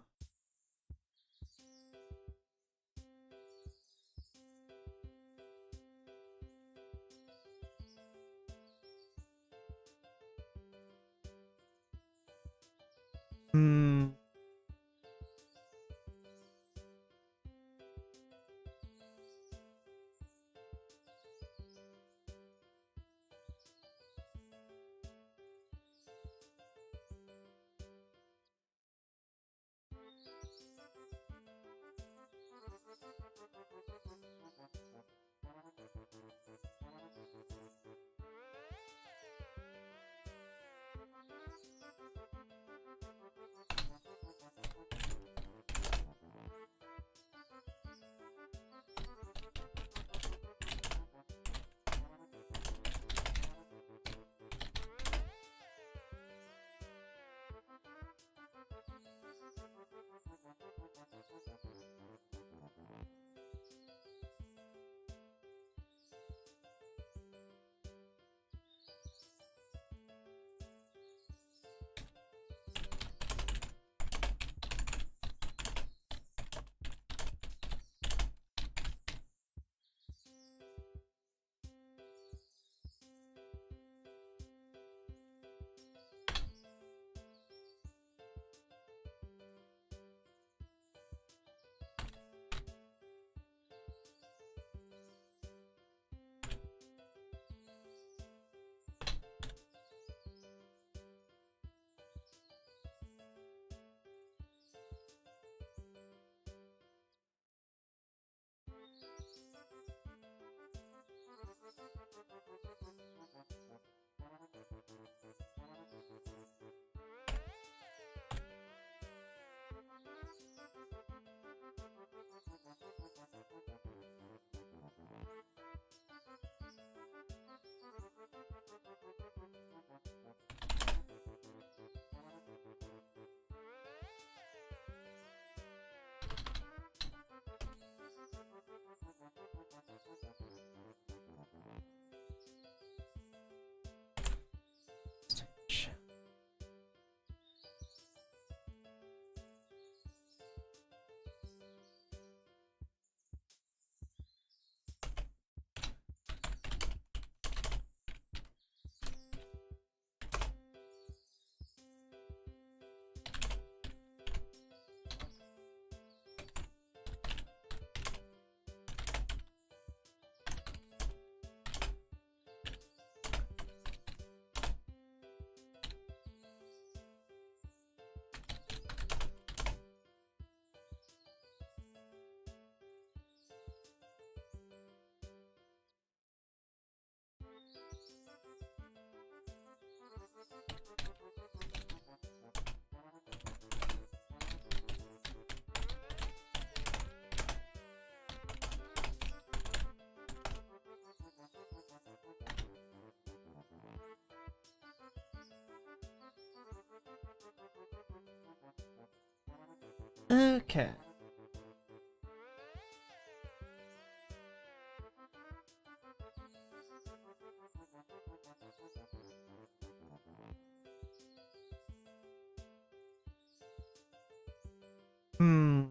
Okay. Hmm.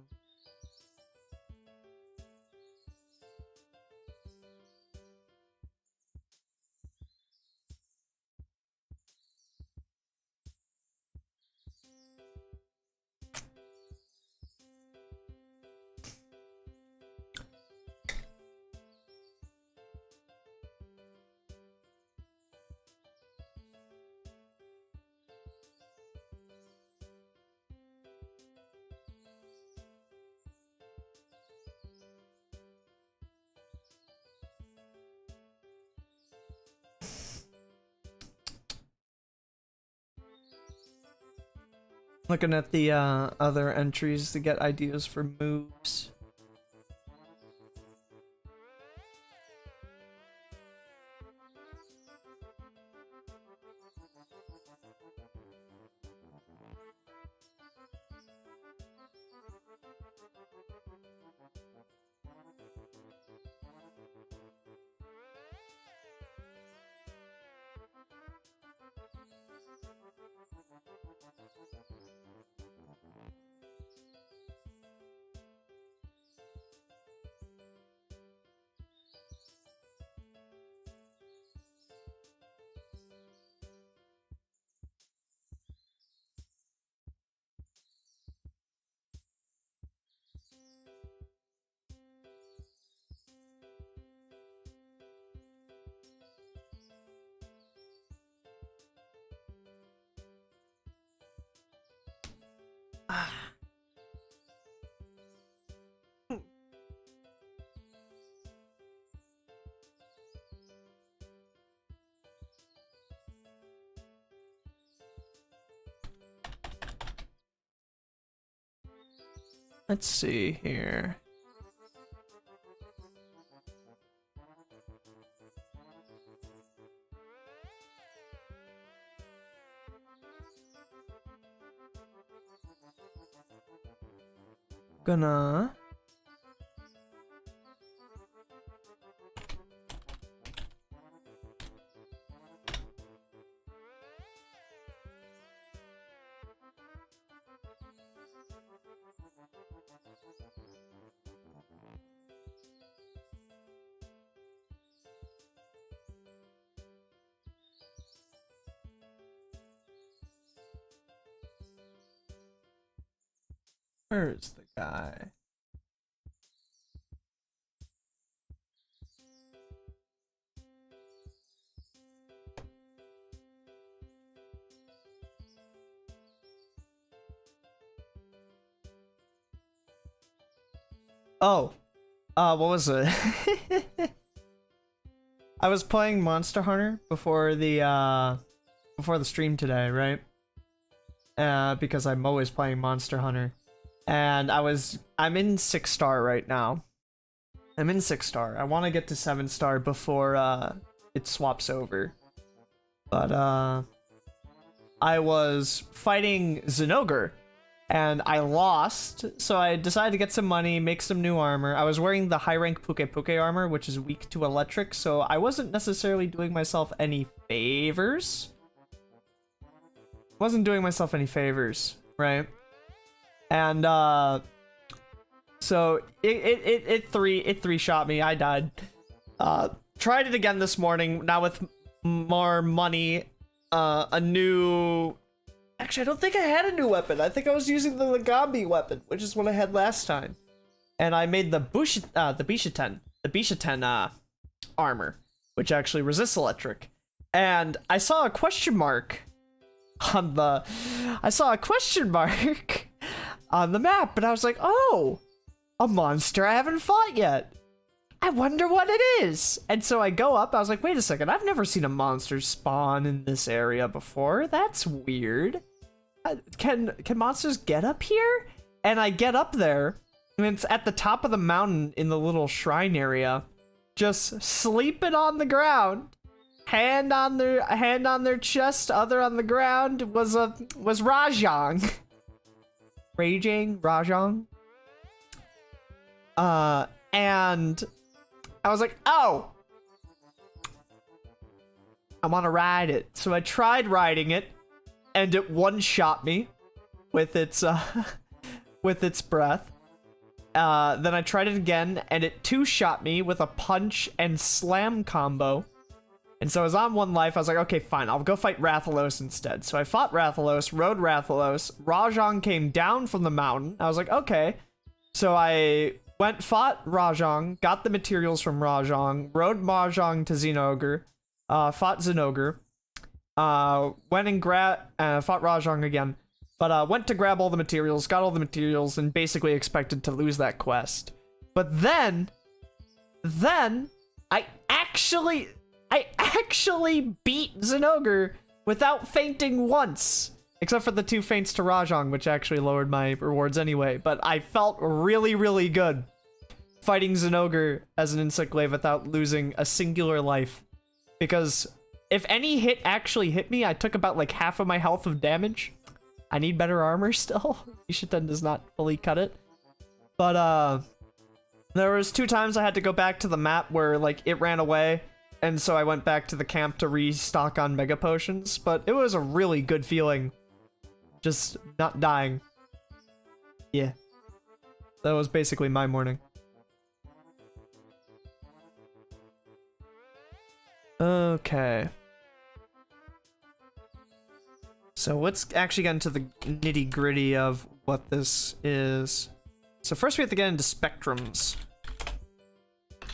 Looking at the other entries to get ideas for moves. Let's see here. Gonna where's the guy? Oh, what was it? I was playing Monster Hunter before the stream today, right? Because I'm always playing Monster Hunter, and I'm in 6-star right now. I'm in 6-star. I want to get to 7-star before it swaps over. But I was fighting Zinogre, and I lost, so I decided to get some money, make some new armor. I was wearing the high rank Puke Puke armor, which is weak to electric, so I wasn't necessarily doing myself any favors. Wasn't doing myself any favors, right? And so it three shot me. I died. Tried it again this morning, now with more money, a new. Actually, I don't think I had a new weapon. I think I was using the Lagambi weapon, which is what I had last time. And I made the Bishaten armor, which actually resists electric. And I saw a question mark on the on the map, and I was like, oh, a monster I haven't fought yet. I wonder what it is. And so I go up, I was like, wait a second, I've never seen a monster spawn in this area before. That's weird. Can monsters get up here? And I get up there, and it's at the top of the mountain in the little shrine area, just sleeping on the ground. Hand on their chest, other on the ground was Rajang. Rajang. And I was like, oh, I want to ride it. So I tried riding it, and it one-shot me with its with its breath. Then I tried it again, and it two-shot me with a punch and slam combo. And so I was on 1 life. I was like, okay, fine, I'll go fight Rathalos instead. So I fought Rathalos, rode Rathalos. Rajang came down from the mountain. I was like, okay. So I fought Rajang, got the materials from Rajang, rode Rajang to Zenogre, fought Zenogre, went and fought Rajang again, but went to grab all the materials, got all the materials, and basically expected to lose that quest. But then I actually beat Zenogre without fainting once. Except for the 2 faints to Rajang, which actually lowered my rewards anyway. But I felt really, really good fighting Zenogre as an insect glaive without losing a singular life. Because if any hit actually hit me, I took about like half of my health of damage. I need better armor still. Ishiten does not fully cut it. But there was 2 times I had to go back to the map where like it ran away. And so I went back to the camp to restock on mega potions. But it was a really good feeling. Just not dying. Yeah. That was basically my morning. Okay. So let's actually get into the nitty-gritty of what this is. So first we have to get into spectrums.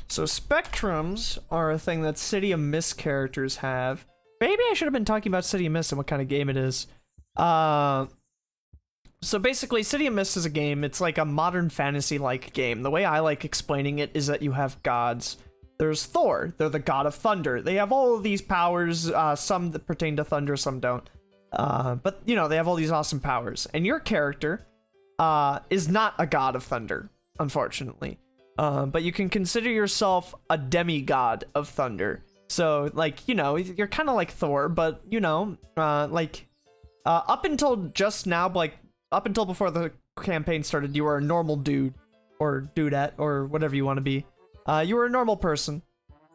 So spectrums are a thing that City of Mist characters have. Maybe I should have been talking about City of Mist and what kind of game it is. So basically, City of Mist is a game. It's like a modern fantasy-like game. The way I like explaining it is that you have gods. There's Thor. They're the god of thunder. They have all of these powers, some that pertain to thunder, some don't. But, you know, they have all these awesome powers. And your character is not a god of thunder, unfortunately. But you can consider yourself a demigod of thunder. So, like, you know, you're kind of like Thor, but, you know, up until just now, like, up until before the campaign started, you were a normal dude, or dudette, or whatever you want to be. You were a normal person,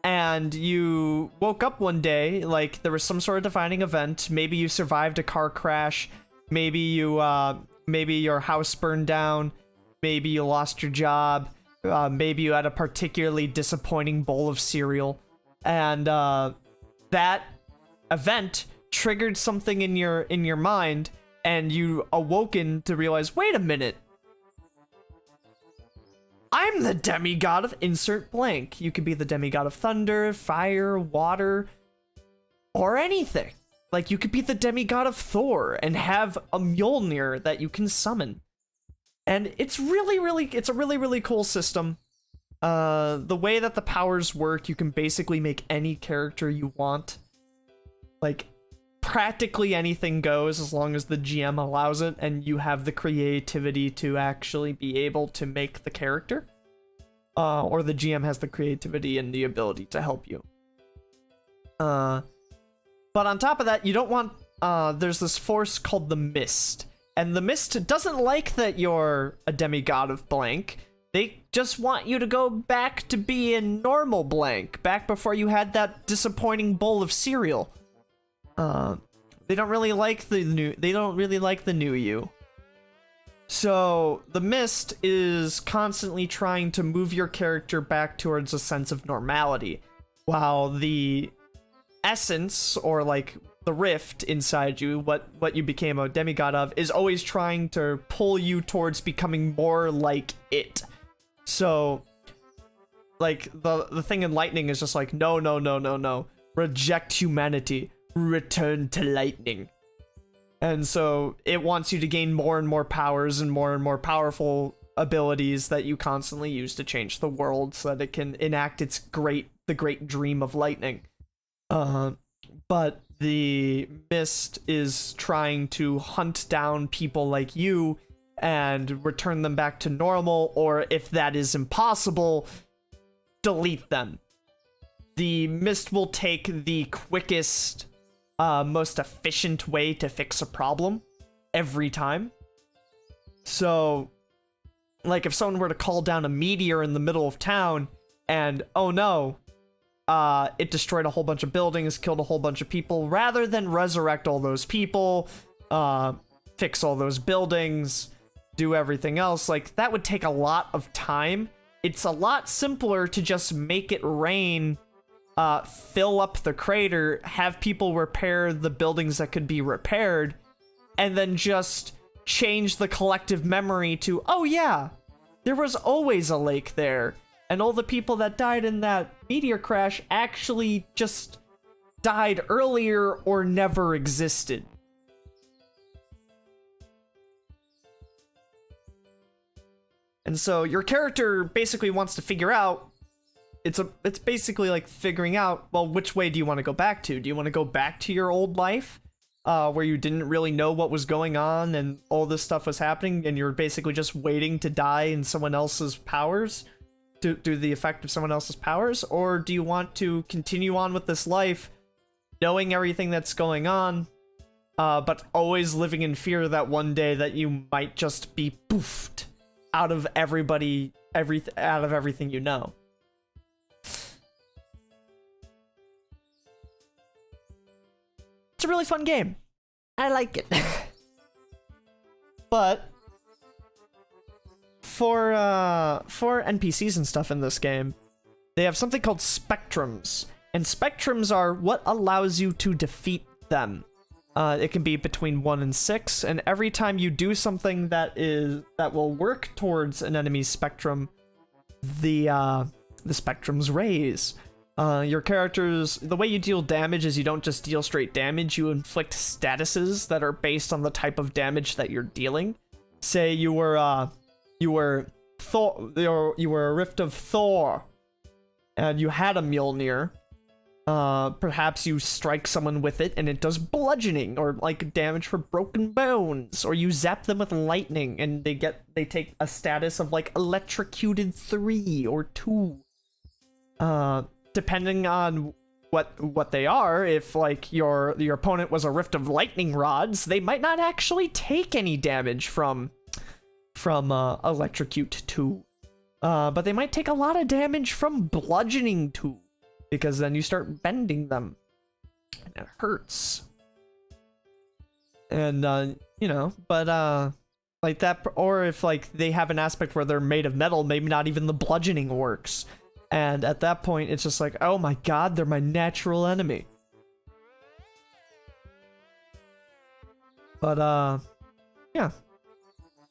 and you woke up one day, like, there was some sort of defining event. Maybe you survived a car crash, maybe you, maybe your house burned down, maybe you lost your job, maybe you had a particularly disappointing bowl of cereal, and, that event triggered something in your mind, and you awoken to realize, wait a minute, I'm the demigod of insert blank. You could be the demigod of thunder, fire, water, or anything. Like, you could be the demigod of Thor and have a Mjolnir that you can summon. And it's a really, really cool system. The way that the powers work, you can basically make any character you want. Like, practically anything goes as long as the GM allows it and you have the creativity to actually be able to make the character. Or the GM has the creativity and the ability to help you. But on top of that, you don't want... there's this force called the Mist. And the Mist doesn't like that you're a demigod of blank. They just want you to go back to being normal blank, back before you had that disappointing bowl of cereal. They don't really like the new you. So the Mist is constantly trying to move your character back towards a sense of normality, while the essence, or like the rift inside you, what you became a demigod of, is always trying to pull you towards becoming more like it. So like the thing in lightning is just like, no, reject humanity, return to lightning. And so it wants you to gain more and more powers and more powerful abilities that you constantly use to change the world so that it can enact the great dream of lightning. But the Mist is trying to hunt down people like you and return them back to normal, or if that is impossible, delete them. The Mist will take the quickest, most efficient way to fix a problem every time. So, like, if someone were to call down a meteor in the middle of town, and, oh no, it destroyed a whole bunch of buildings, killed a whole bunch of people, rather than resurrect all those people, fix all those buildings, do everything else, like, that would take a lot of time. It's a lot simpler to just make it rain, fill up the crater, have people repair the buildings that could be repaired, and then just change the collective memory to, oh yeah, there was always a lake there, and all the people that died in that meteor crash actually just died earlier or never existed. And so your character basically wants to figure out, it's basically like figuring out, well, which way do you want to go back to? Do you want to go back to your old life, where you didn't really know what was going on and all this stuff was happening, and you're basically just waiting to die in someone else's powers, do the effect of someone else's powers? Or do you want to continue on with this life, knowing everything that's going on, but always living in fear that one day that you might just be poofed out of everything you know? It's a really fun game. I like it. But for NPCs and stuff in this game, they have something called spectrums, and spectrums are what allows you to defeat them. It can be between 1 and 6, and every time you do something that will work towards an enemy's spectrum, the spectrums raise. Your characters, the way you deal damage is you don't just deal straight damage, you inflict statuses that are based on the type of damage that you're dealing. Say you were a Rift of Thor, and you had a Mjolnir. Perhaps you strike someone with it and it does bludgeoning or like damage for broken bones, or you zap them with lightning and they take a status of like electrocuted 3 or 2. Depending on what they are, if like your opponent was a Rift of Lightning Rods, they might not actually take any damage from electrocute 2. But they might take a lot of damage from bludgeoning 2. Because then you start bending them, and it hurts. And, like that, or if, like, they have an aspect where they're made of metal, maybe not even the bludgeoning works. And at that point, it's just like, oh my god, they're my natural enemy. But, yeah.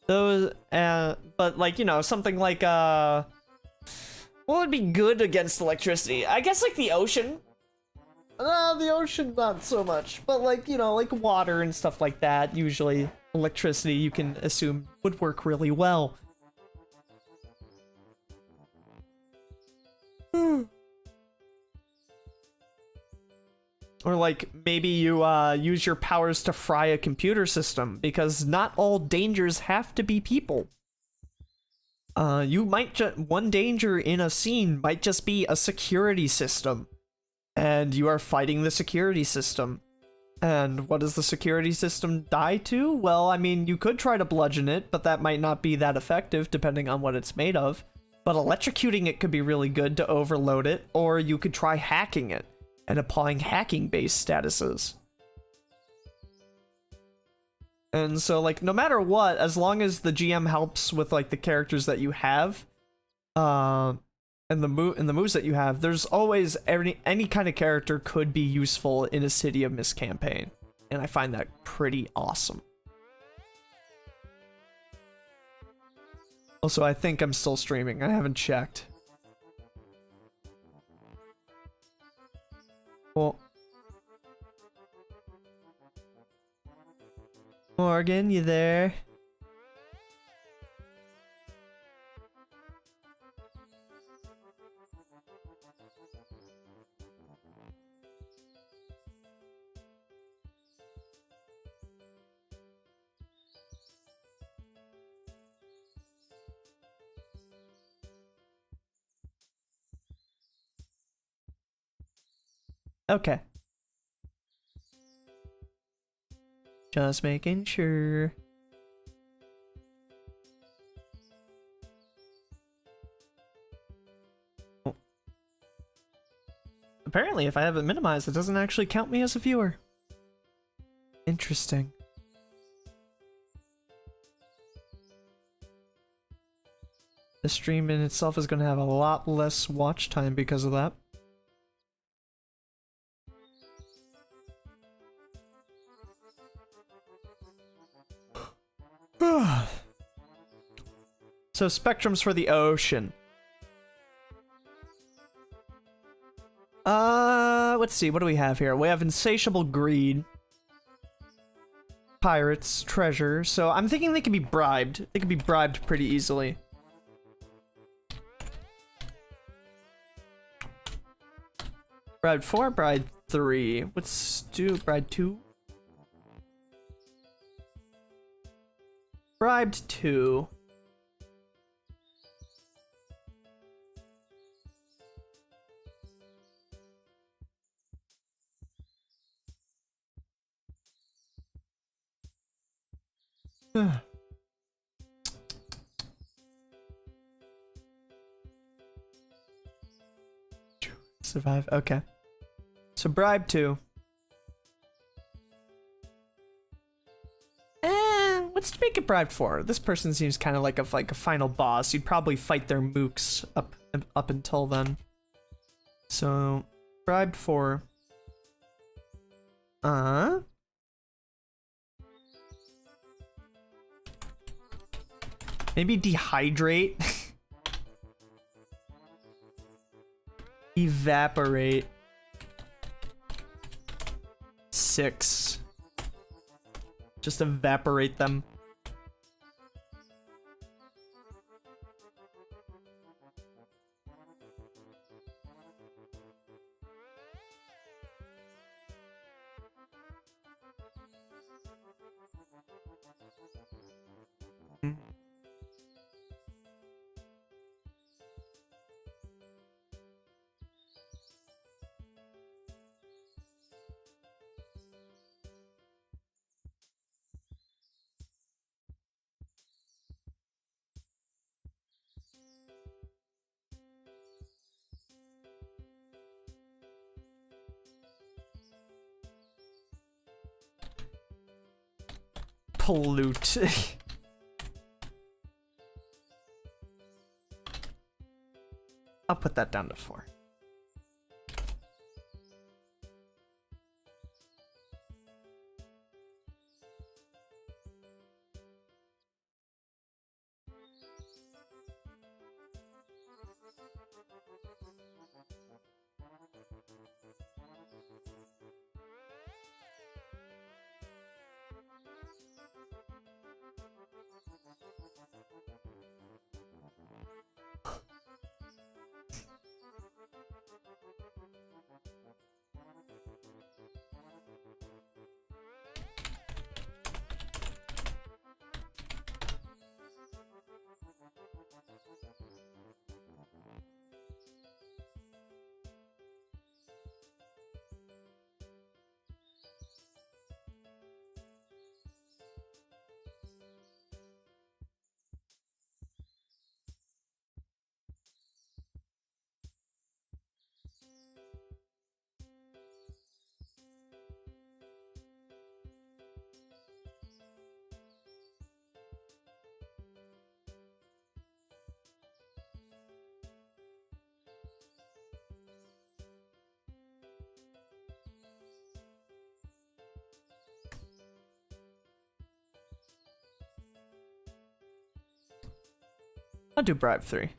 Those, but, like, something like, what would be good against electricity? I guess like the ocean. The ocean not so much, but like, like water and stuff like that. Usually electricity, you can assume, would work really well. Or like maybe you use your powers to fry a computer system, because not all dangers have to be people. You might one danger in a scene might just be a security system, and you are fighting the security system. And what does the security system die to? Well, I mean, you could try to bludgeon it, but that might not be that effective depending on what it's made of. But electrocuting it could be really good to overload it, or you could try hacking it and applying hacking-based statuses. And so, like, no matter what, as long as the GM helps with, like, the characters that you have, and the moves that you have, there's always any kind of character could be useful in a City of Mist campaign. And I find that pretty awesome. Also, I think I'm still streaming. I haven't checked. Well, Morgan, you there? Okay. Just making sure. Apparently, if I have it minimized, it doesn't actually count me as a viewer. Interesting. The stream in itself is going to have a lot less watch time because of that. So spectrums for the ocean. Let's see, what do we have here? We have insatiable greed. Pirates, treasure. So I'm thinking they can be bribed. They can be bribed pretty easily. Bribed 4, bribed 3. Let's do bribed 2. Bribed 2. Survive. Okay. So bribe 2. Let's make it bribe 4. This person seems kind of like a final boss. You'd probably fight their mooks up until then. So bribed 4. Maybe dehydrate. Evaporate. 6. Just evaporate them. Pollute. I'll put that down to 4. I'll do bribe 3.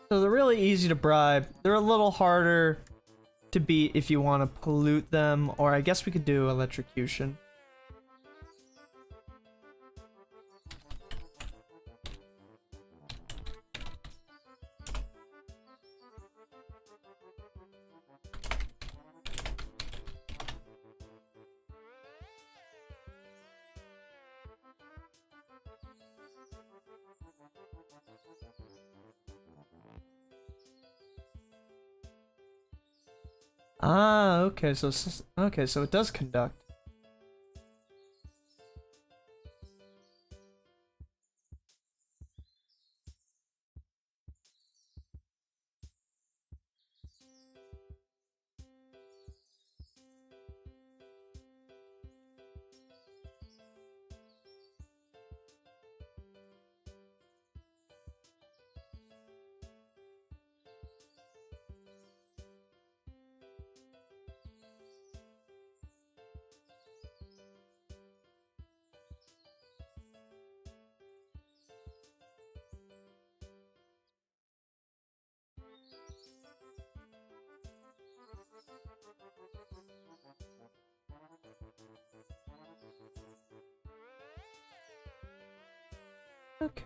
So they're really easy to bribe. They're a little harder to beat if you want to pollute them, or I guess we could do electrocution. Ah, okay, so it does conduct. Okay.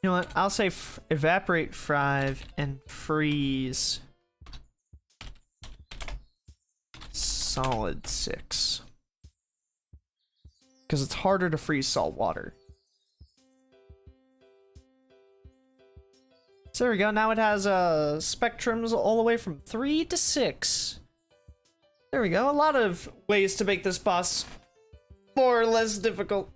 You know what? I'll say evaporate 5 and freeze solid 6. Because it's harder to freeze salt water. So there we go. Now it has spectrums all the way from 3 to 6. There we go. A lot of ways to make this boss more or less difficult.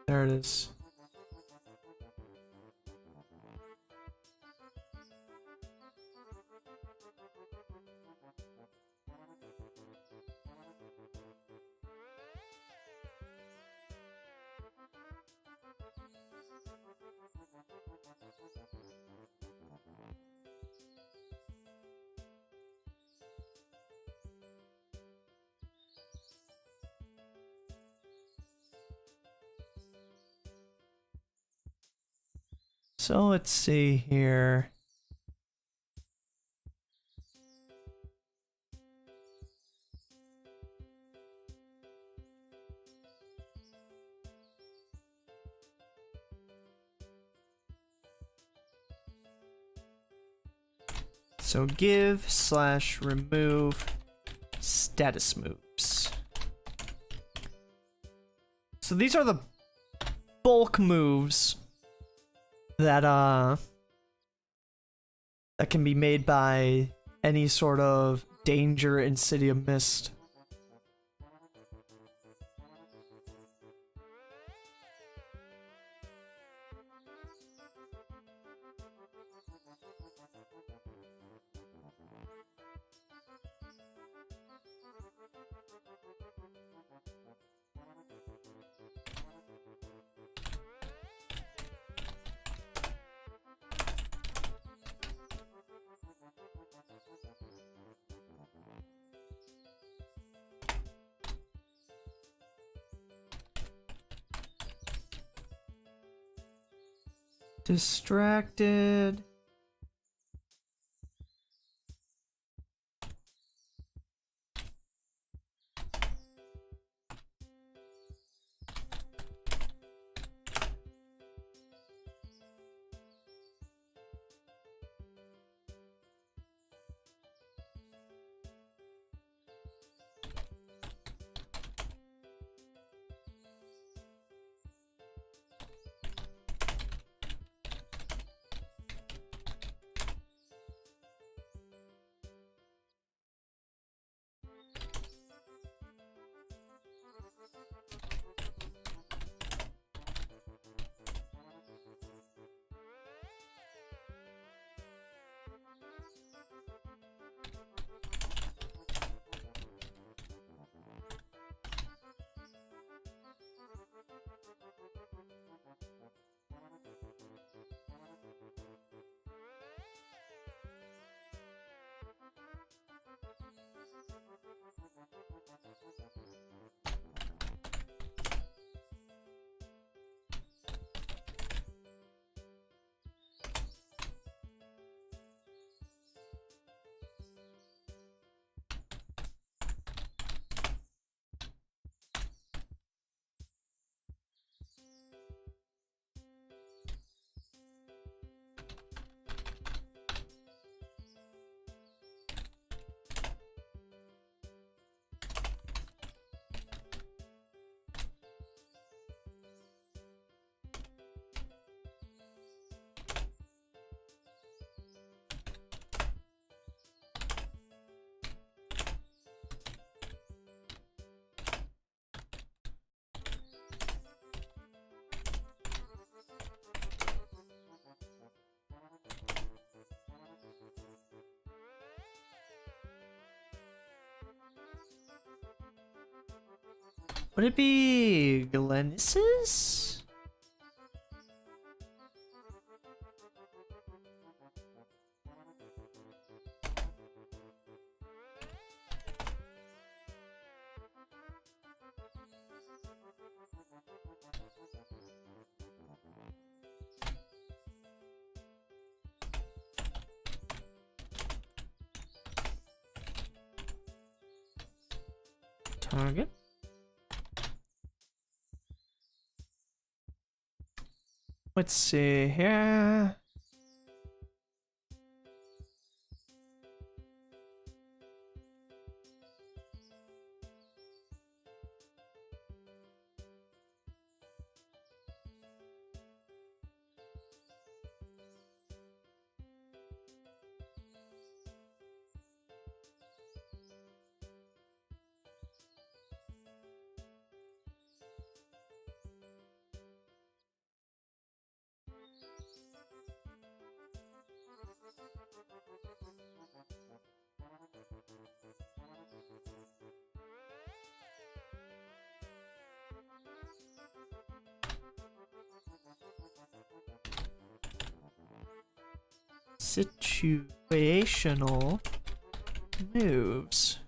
There it is. So let's see here. So give/remove status moves. So these are the bulk moves that that can be made by any sort of danger in City of Mist. Distracted. Would it be Glennis's? Target. Let's see here. Situational moves.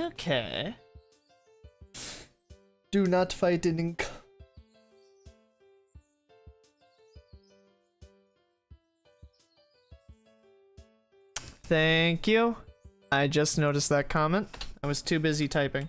Okay. Do not fight in ink. Thank you. I just noticed that comment. I was too busy typing.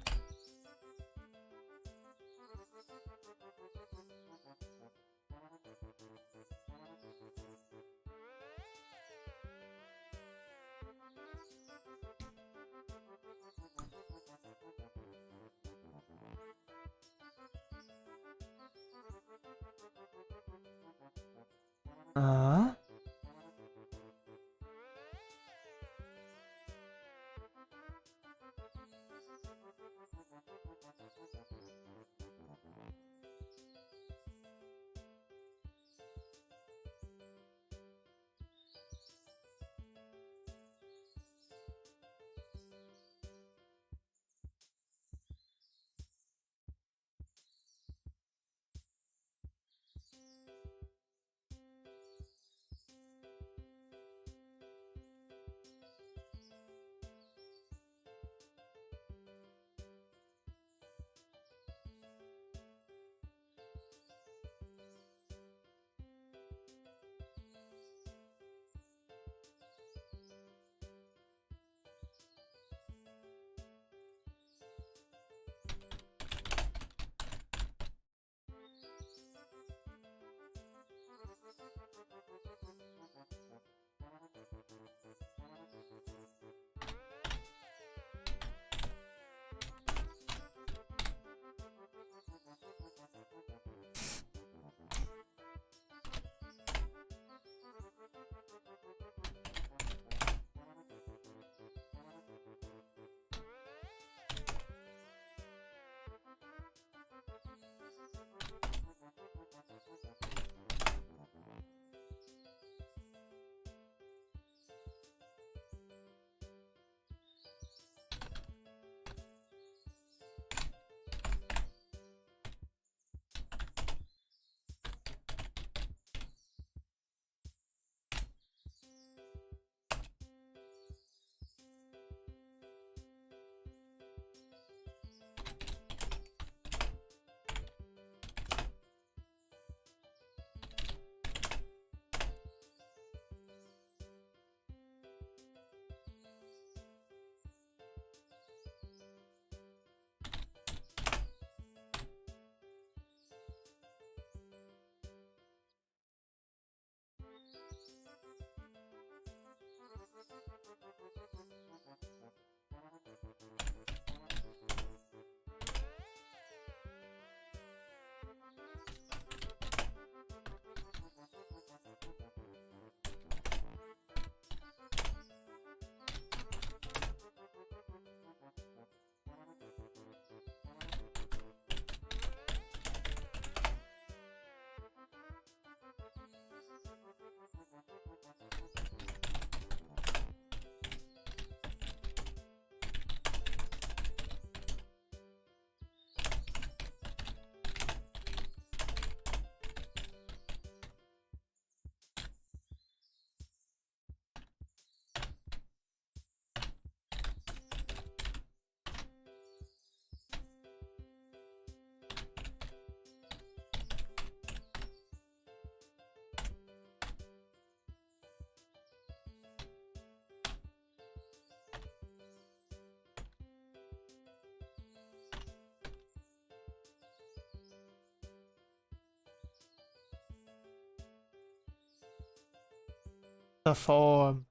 The form.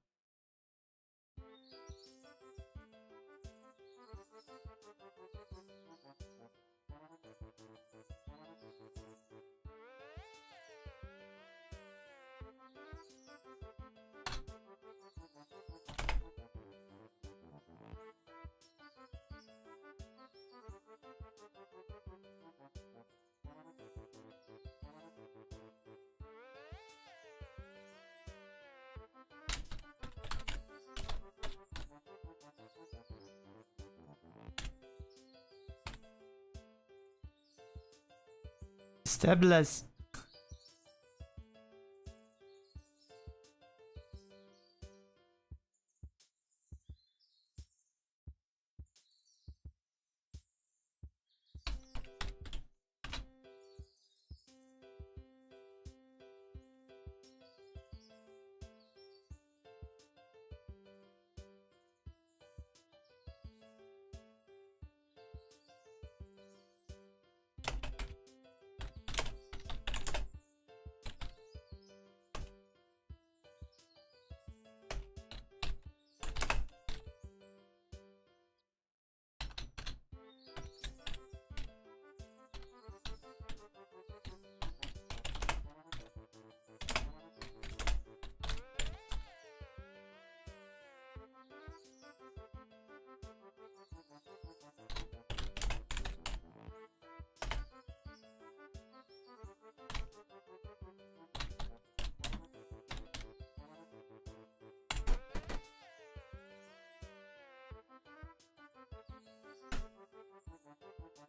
Stabilize.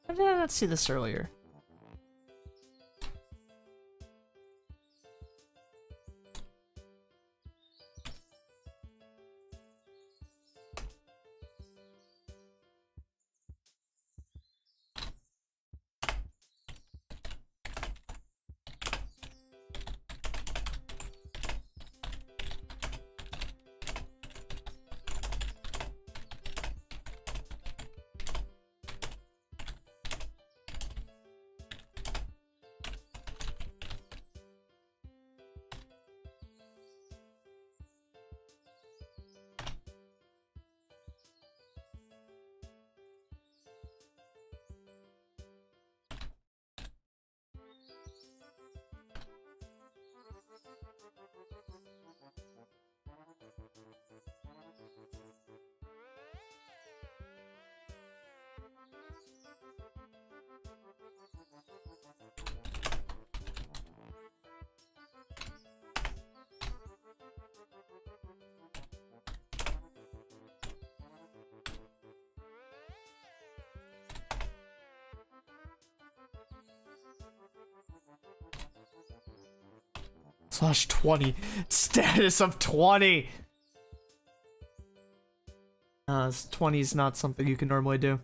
Why did I not see this earlier? /20. Status of 20! 20 is not something you can normally do.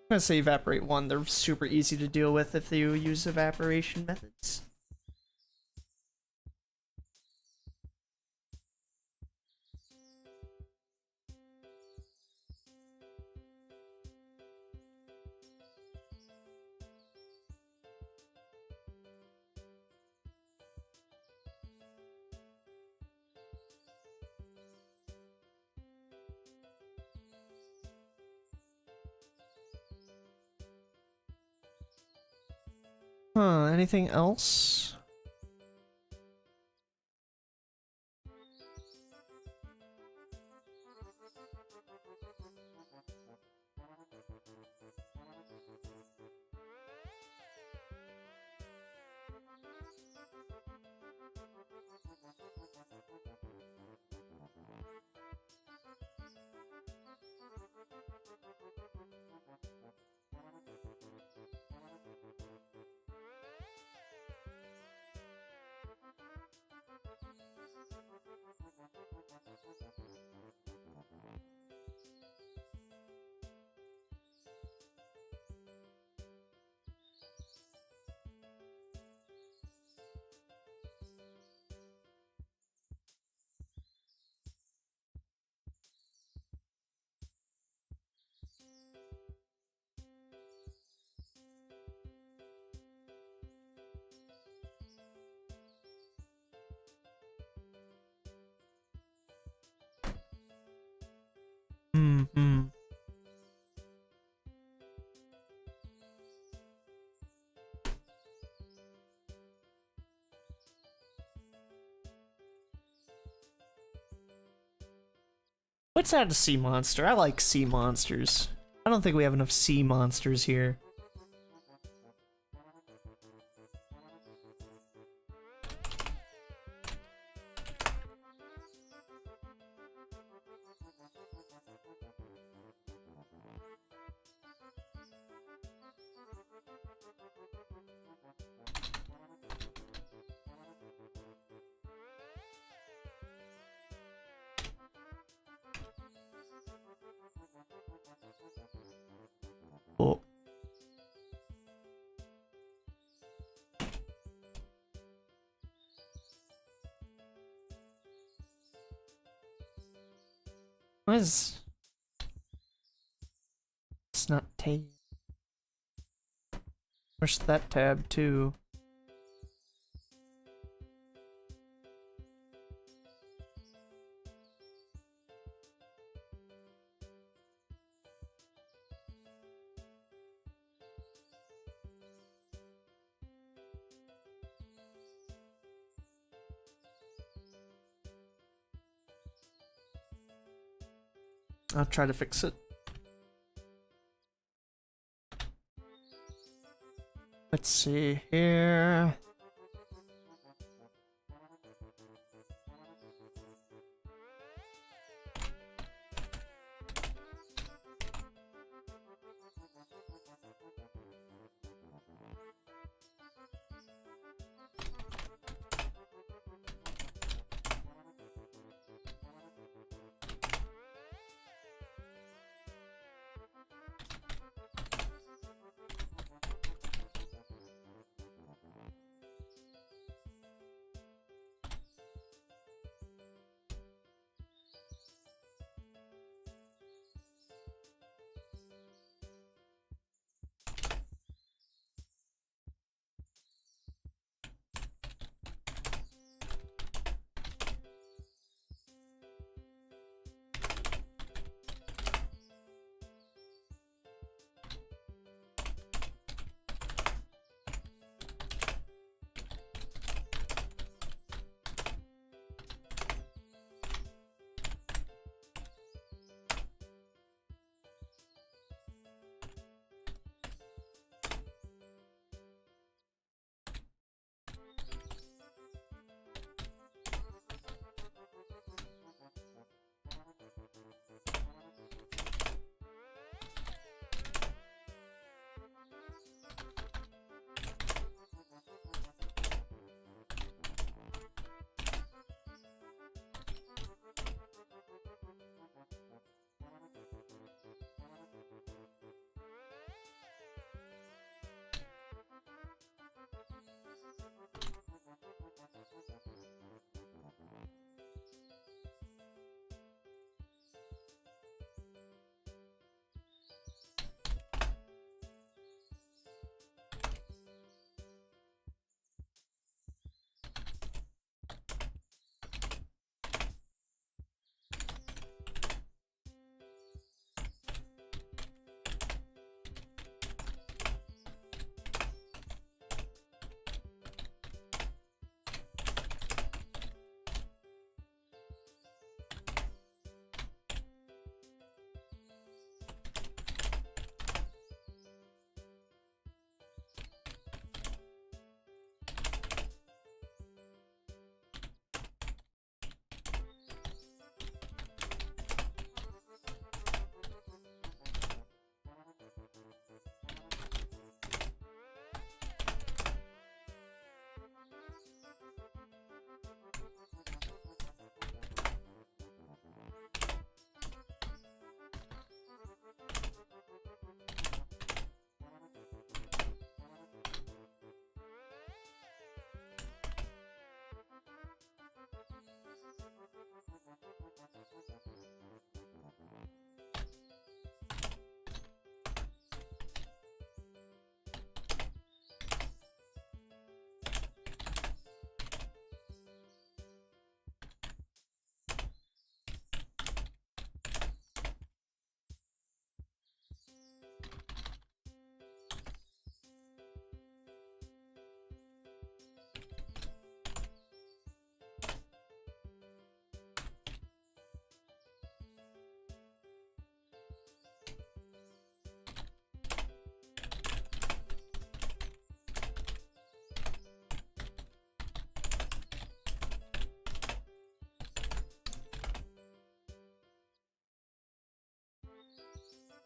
I'm gonna say evaporate 1. They're super easy to deal with if you use evaporation methods. Anything else? Mm-hmm. Let's add a sea monster. I like sea monsters. I don't think we have enough sea monsters here. What is... It's not tab. Where's that tab too? I'll try to fix it. Let's see here.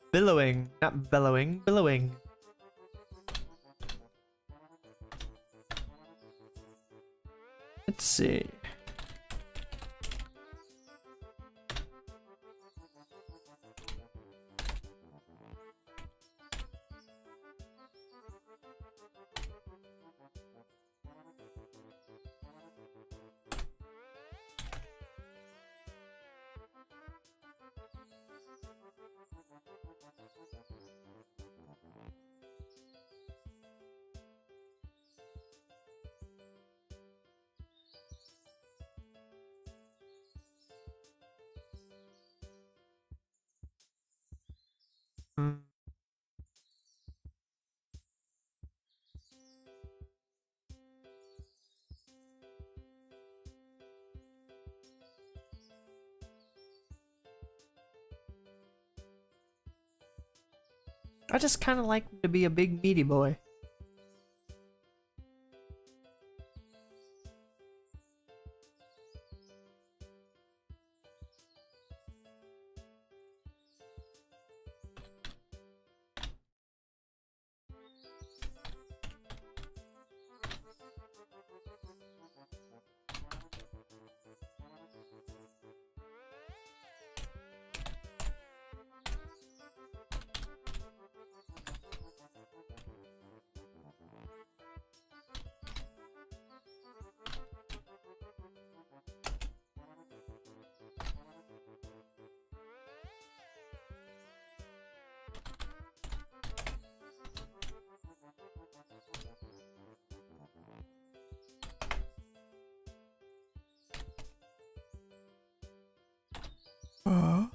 Billowing, not bellowing, billowing. Let's see. Hmm. I just kind of like to be a big meaty boy. Uh.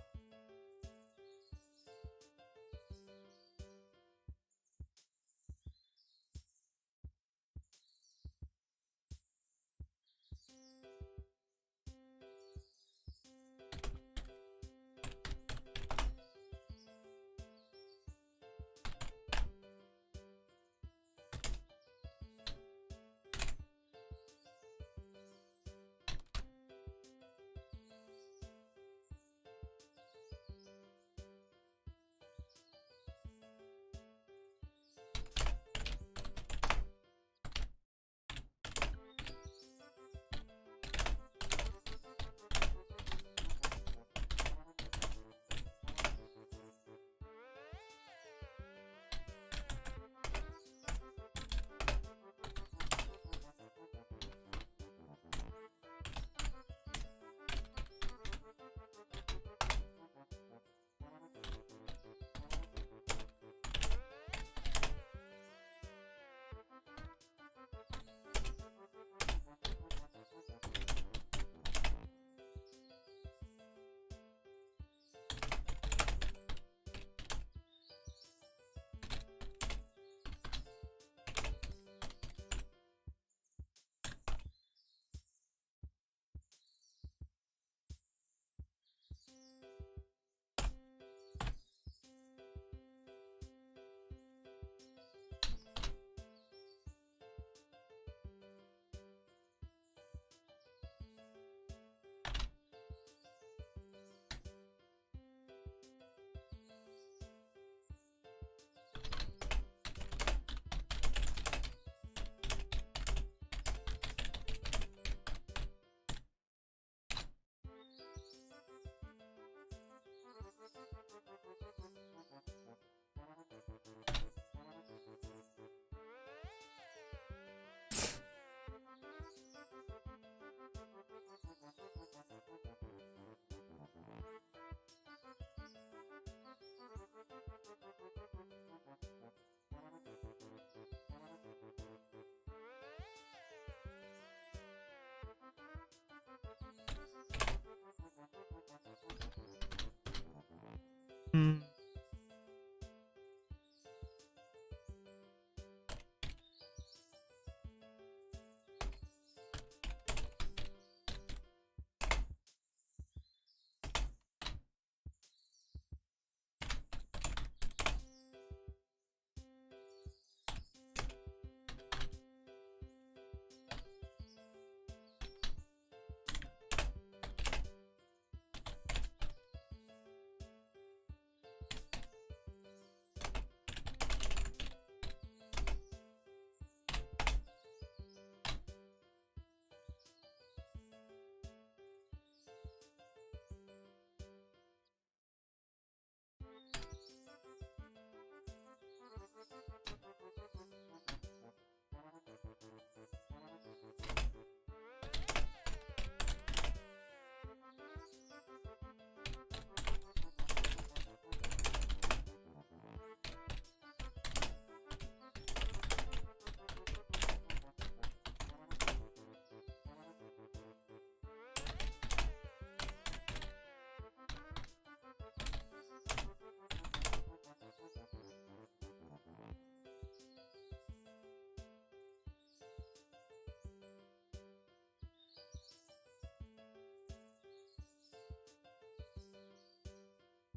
Hmm.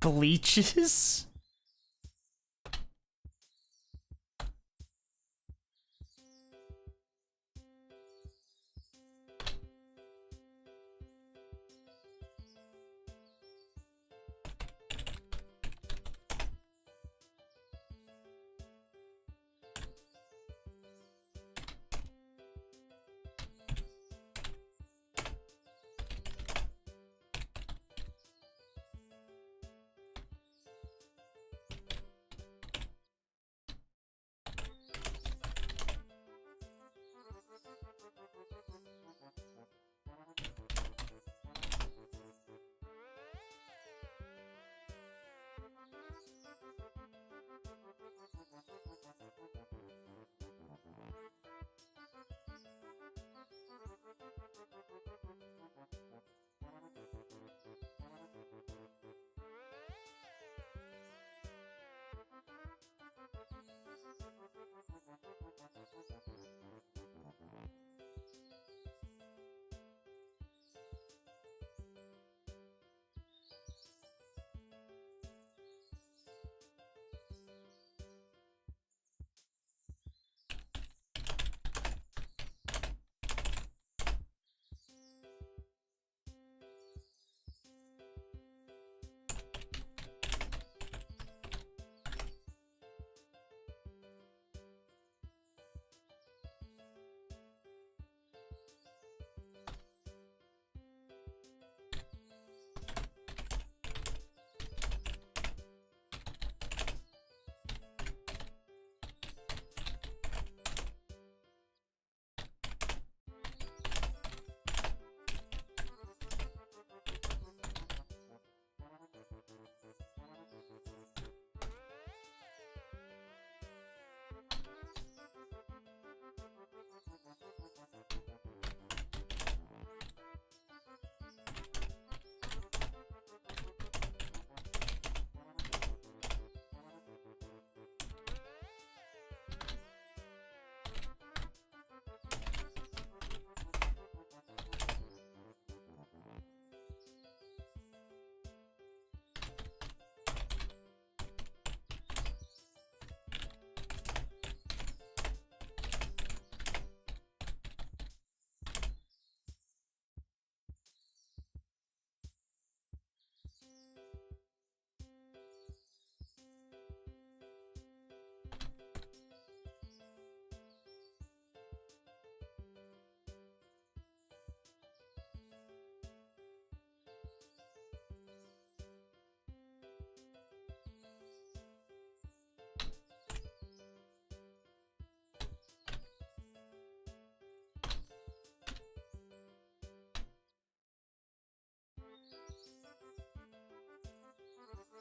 bleaches?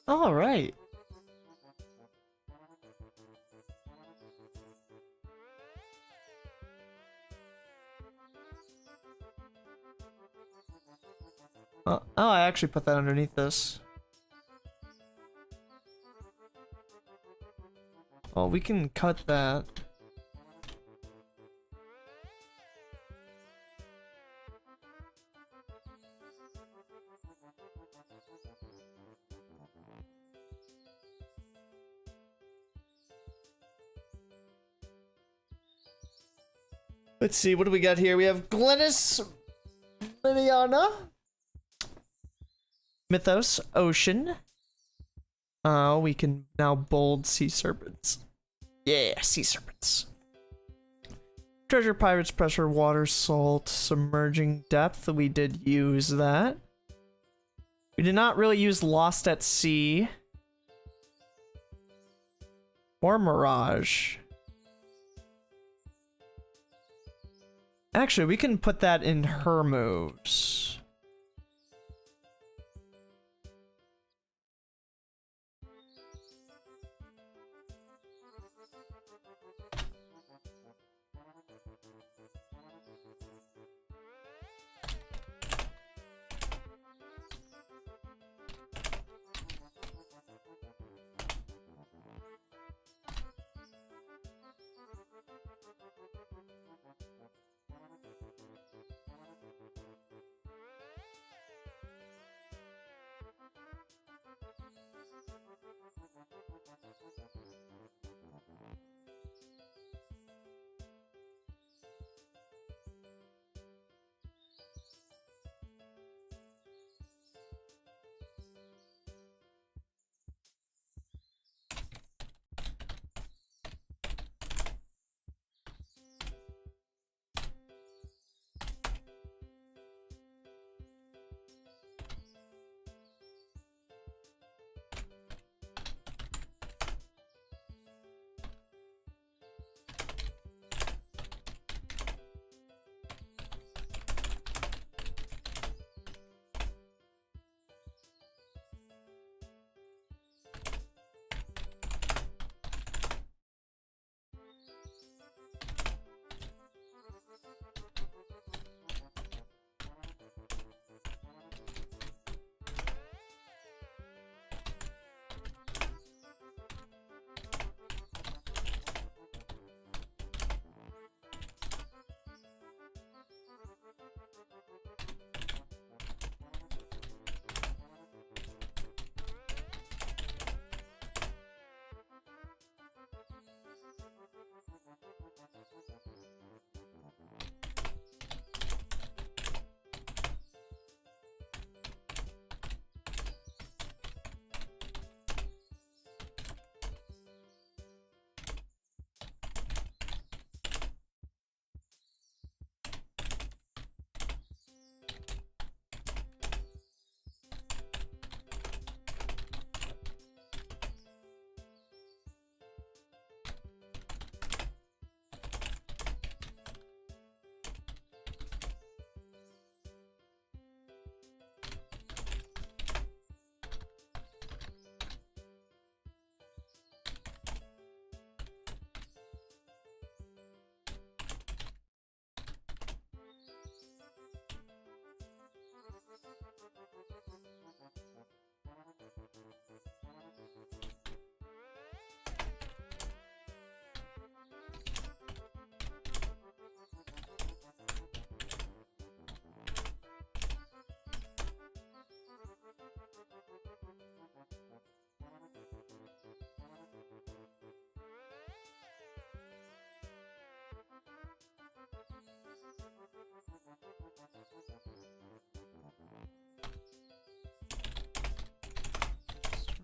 All right. Oh, I actually put that underneath this. Well, we can cut that. Let's see, what do we got here? We have Glennis, Liliana, Mythos, Ocean. We can now bold Sea Serpents. Yeah, Sea Serpents. Treasure, Pirates, Pressure, Water, Salt, Submerging Depth. We did use that. We did not really use Lost at Sea. Or Mirage. Actually, we can put that in her moves.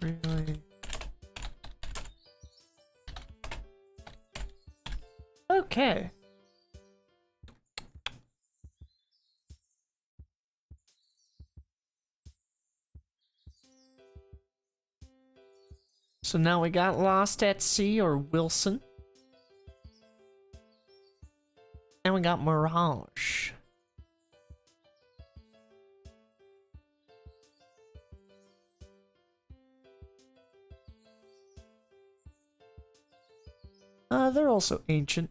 really. Okay. So now we got Lost at Sea or Wilson. And we got Mirage. They're also ancient.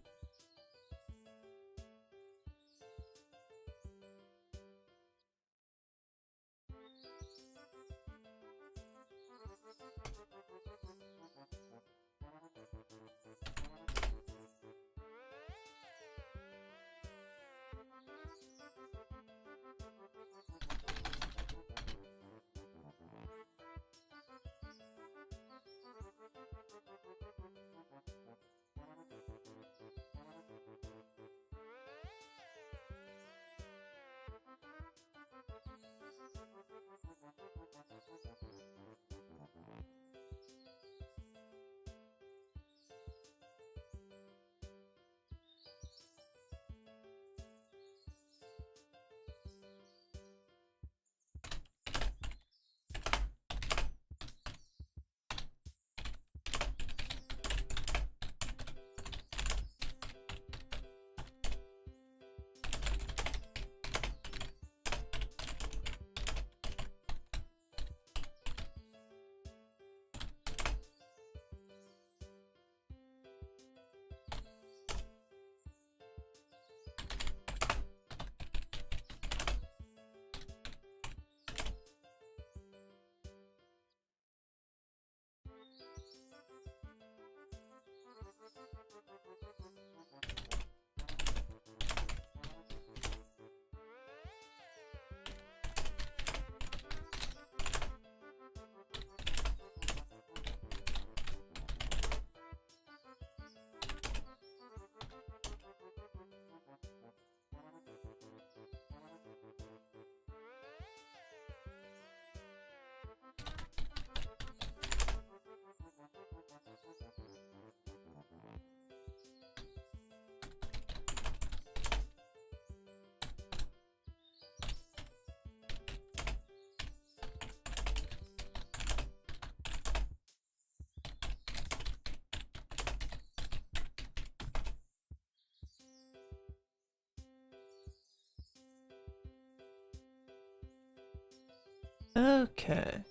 Okay.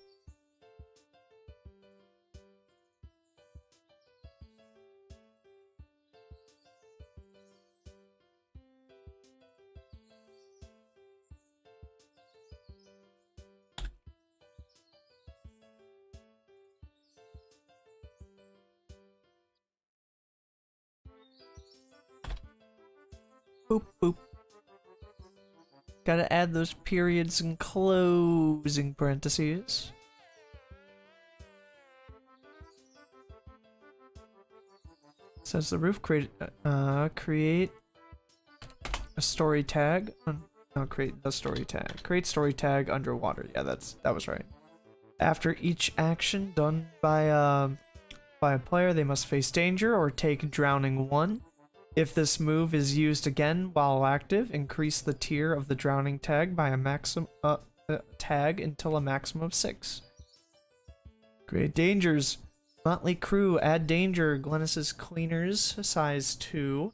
Boop, boop. Gotta add those periods and closing parentheses. Says the roof create a story tag. No, create the story tag. Create story tag underwater. Yeah, that was right. After each action done by a player, they must face danger or take drowning 1. If this move is used again while active, increase the tier of the drowning tag by a maximum tag until a maximum of 6. Great dangers. Motley Crew, add danger. Glennis's Cleaners, size 2.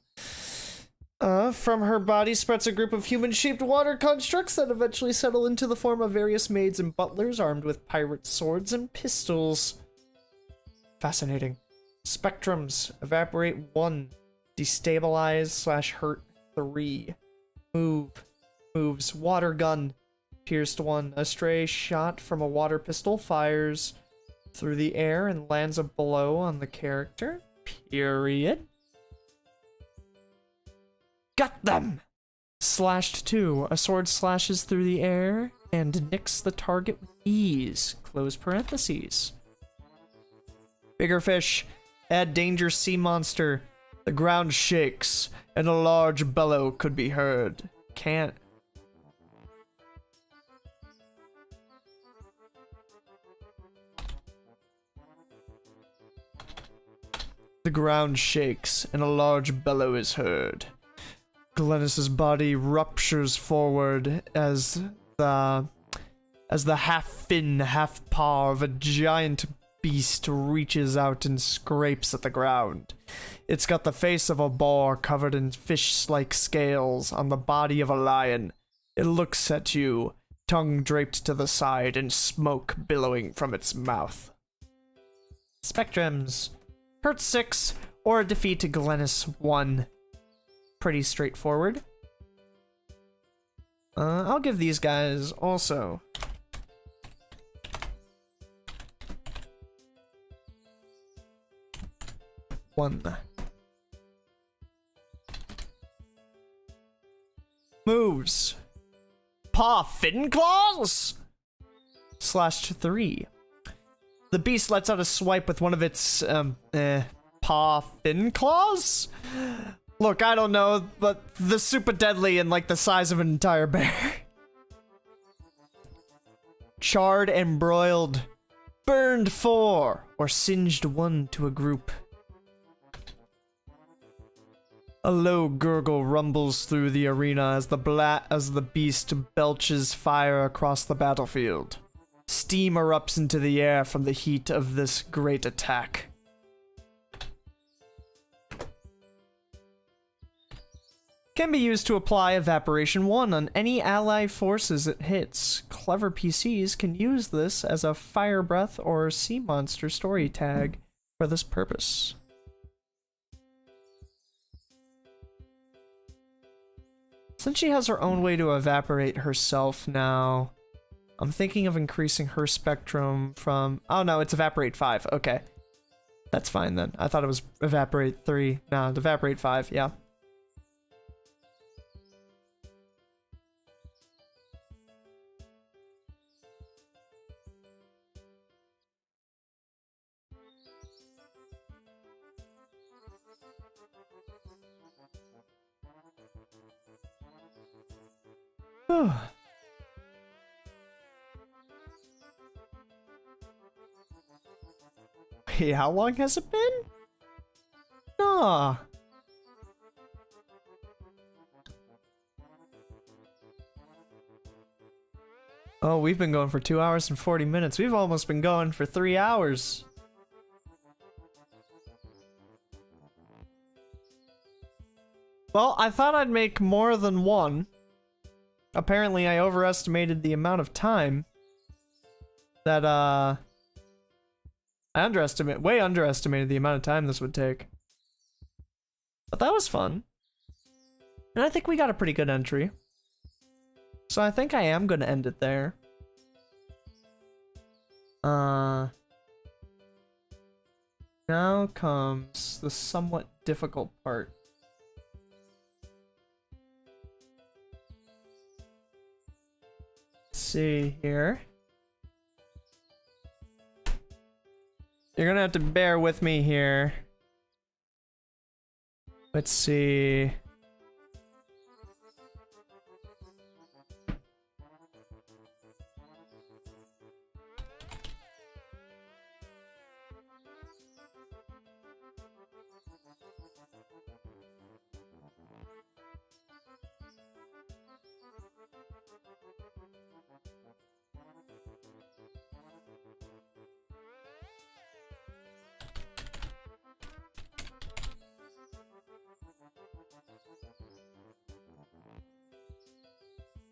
From her body spreads a group of human-shaped water constructs that eventually settle into the form of various maids and butlers armed with pirate swords and pistols. Fascinating. Spectrums, evaporate 1. Destabilize / hurt 3. Moves. Water gun. Pierced 1. A stray shot from a water pistol fires through the air and lands a blow on the character. Period. Got them! Slashed 2. A sword slashes through the air and nicks the target with ease. Close parentheses. Bigger fish. Add danger sea monster. The ground shakes, and a large bellow could be heard. Can't. The ground shakes, and a large bellow is heard. Glennis's body ruptures forward as the half-fin, half-paw of a giant beast reaches out and scrapes at the ground. It's got the face of a boar covered in fish-like scales on the body of a lion. It looks at you, tongue draped to the side and smoke billowing from its mouth. Spectrums. Hurt 6, or a defeat to Glennis 1. Pretty straightforward. I'll give these guys also. One. Moves. Paw fin claws? /3. The beast lets out a swipe with one of its, paw fin claws? Look, I don't know, but the super deadly and like the size of an entire bear. Charred and broiled. Burned 4, or singed 1 to a group. A low gurgle rumbles through the arena as the beast belches fire across the battlefield. Steam erupts into the air from the heat of this great attack. Can be used to apply Evaporation 1 on any ally forces it hits. Clever PCs can use this as a Fire Breath or Sea Monster story tag for this purpose. Since she has her own way to evaporate herself now, I'm thinking of increasing her spectrum from... Oh no, it's Evaporate 5, okay. That's fine then. I thought it was Evaporate 3. No, it's Evaporate 5, yeah. Wait, how long has it been? Nah. Oh, we've been going for 2 hours and 40 minutes. We've almost been going for 3 hours. Well, I thought I'd make more than one. Apparently, I overestimated the amount of time that, I way underestimated the amount of time this would take. But that was fun. And I think we got a pretty good entry. So I think I am going to end it there. Now comes the somewhat difficult part. Let's see here. You're gonna have to bear with me here. Let's see.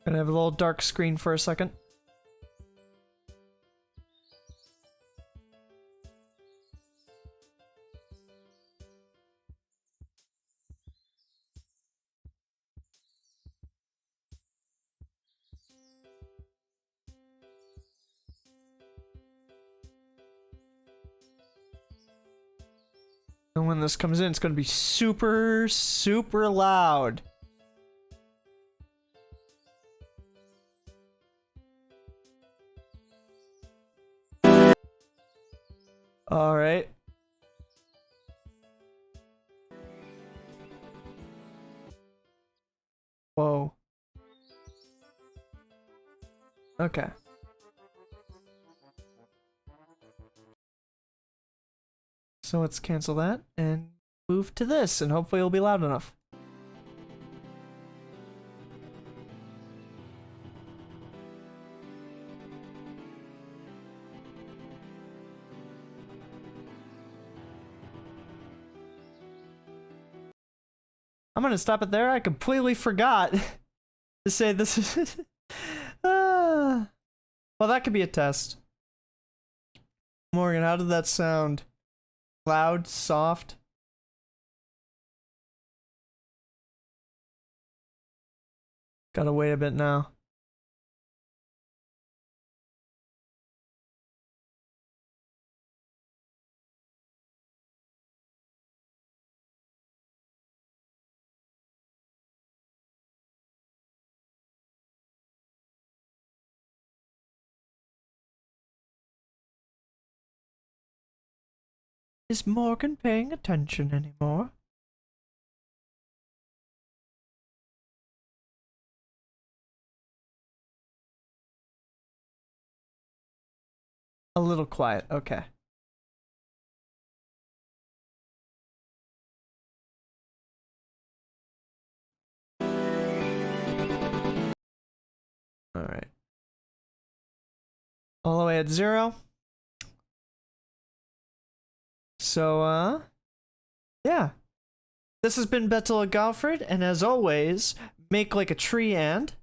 Gonna have a little dark screen for a second. And when this comes in, it's gonna be super, super loud. All right. Whoa. Okay. So let's cancel that and move to this, and hopefully it'll be loud enough. I'm gonna stop it there. I completely forgot to say this is... Well, that could be a test. Morgan, how did that sound? Loud? Soft? Gotta wait a bit now. Is Morgan paying attention anymore? A little quiet, okay. Alright. All the way at 0. So, yeah. This has been Bettila Galfred, and as always, make like a tree and...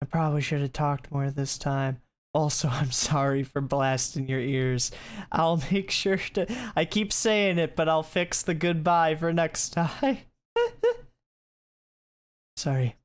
I probably should have talked more this time. Also, I'm sorry for blasting your ears. I'll make sure to... I keep saying it, but I'll fix the goodbye for next time. Sorry.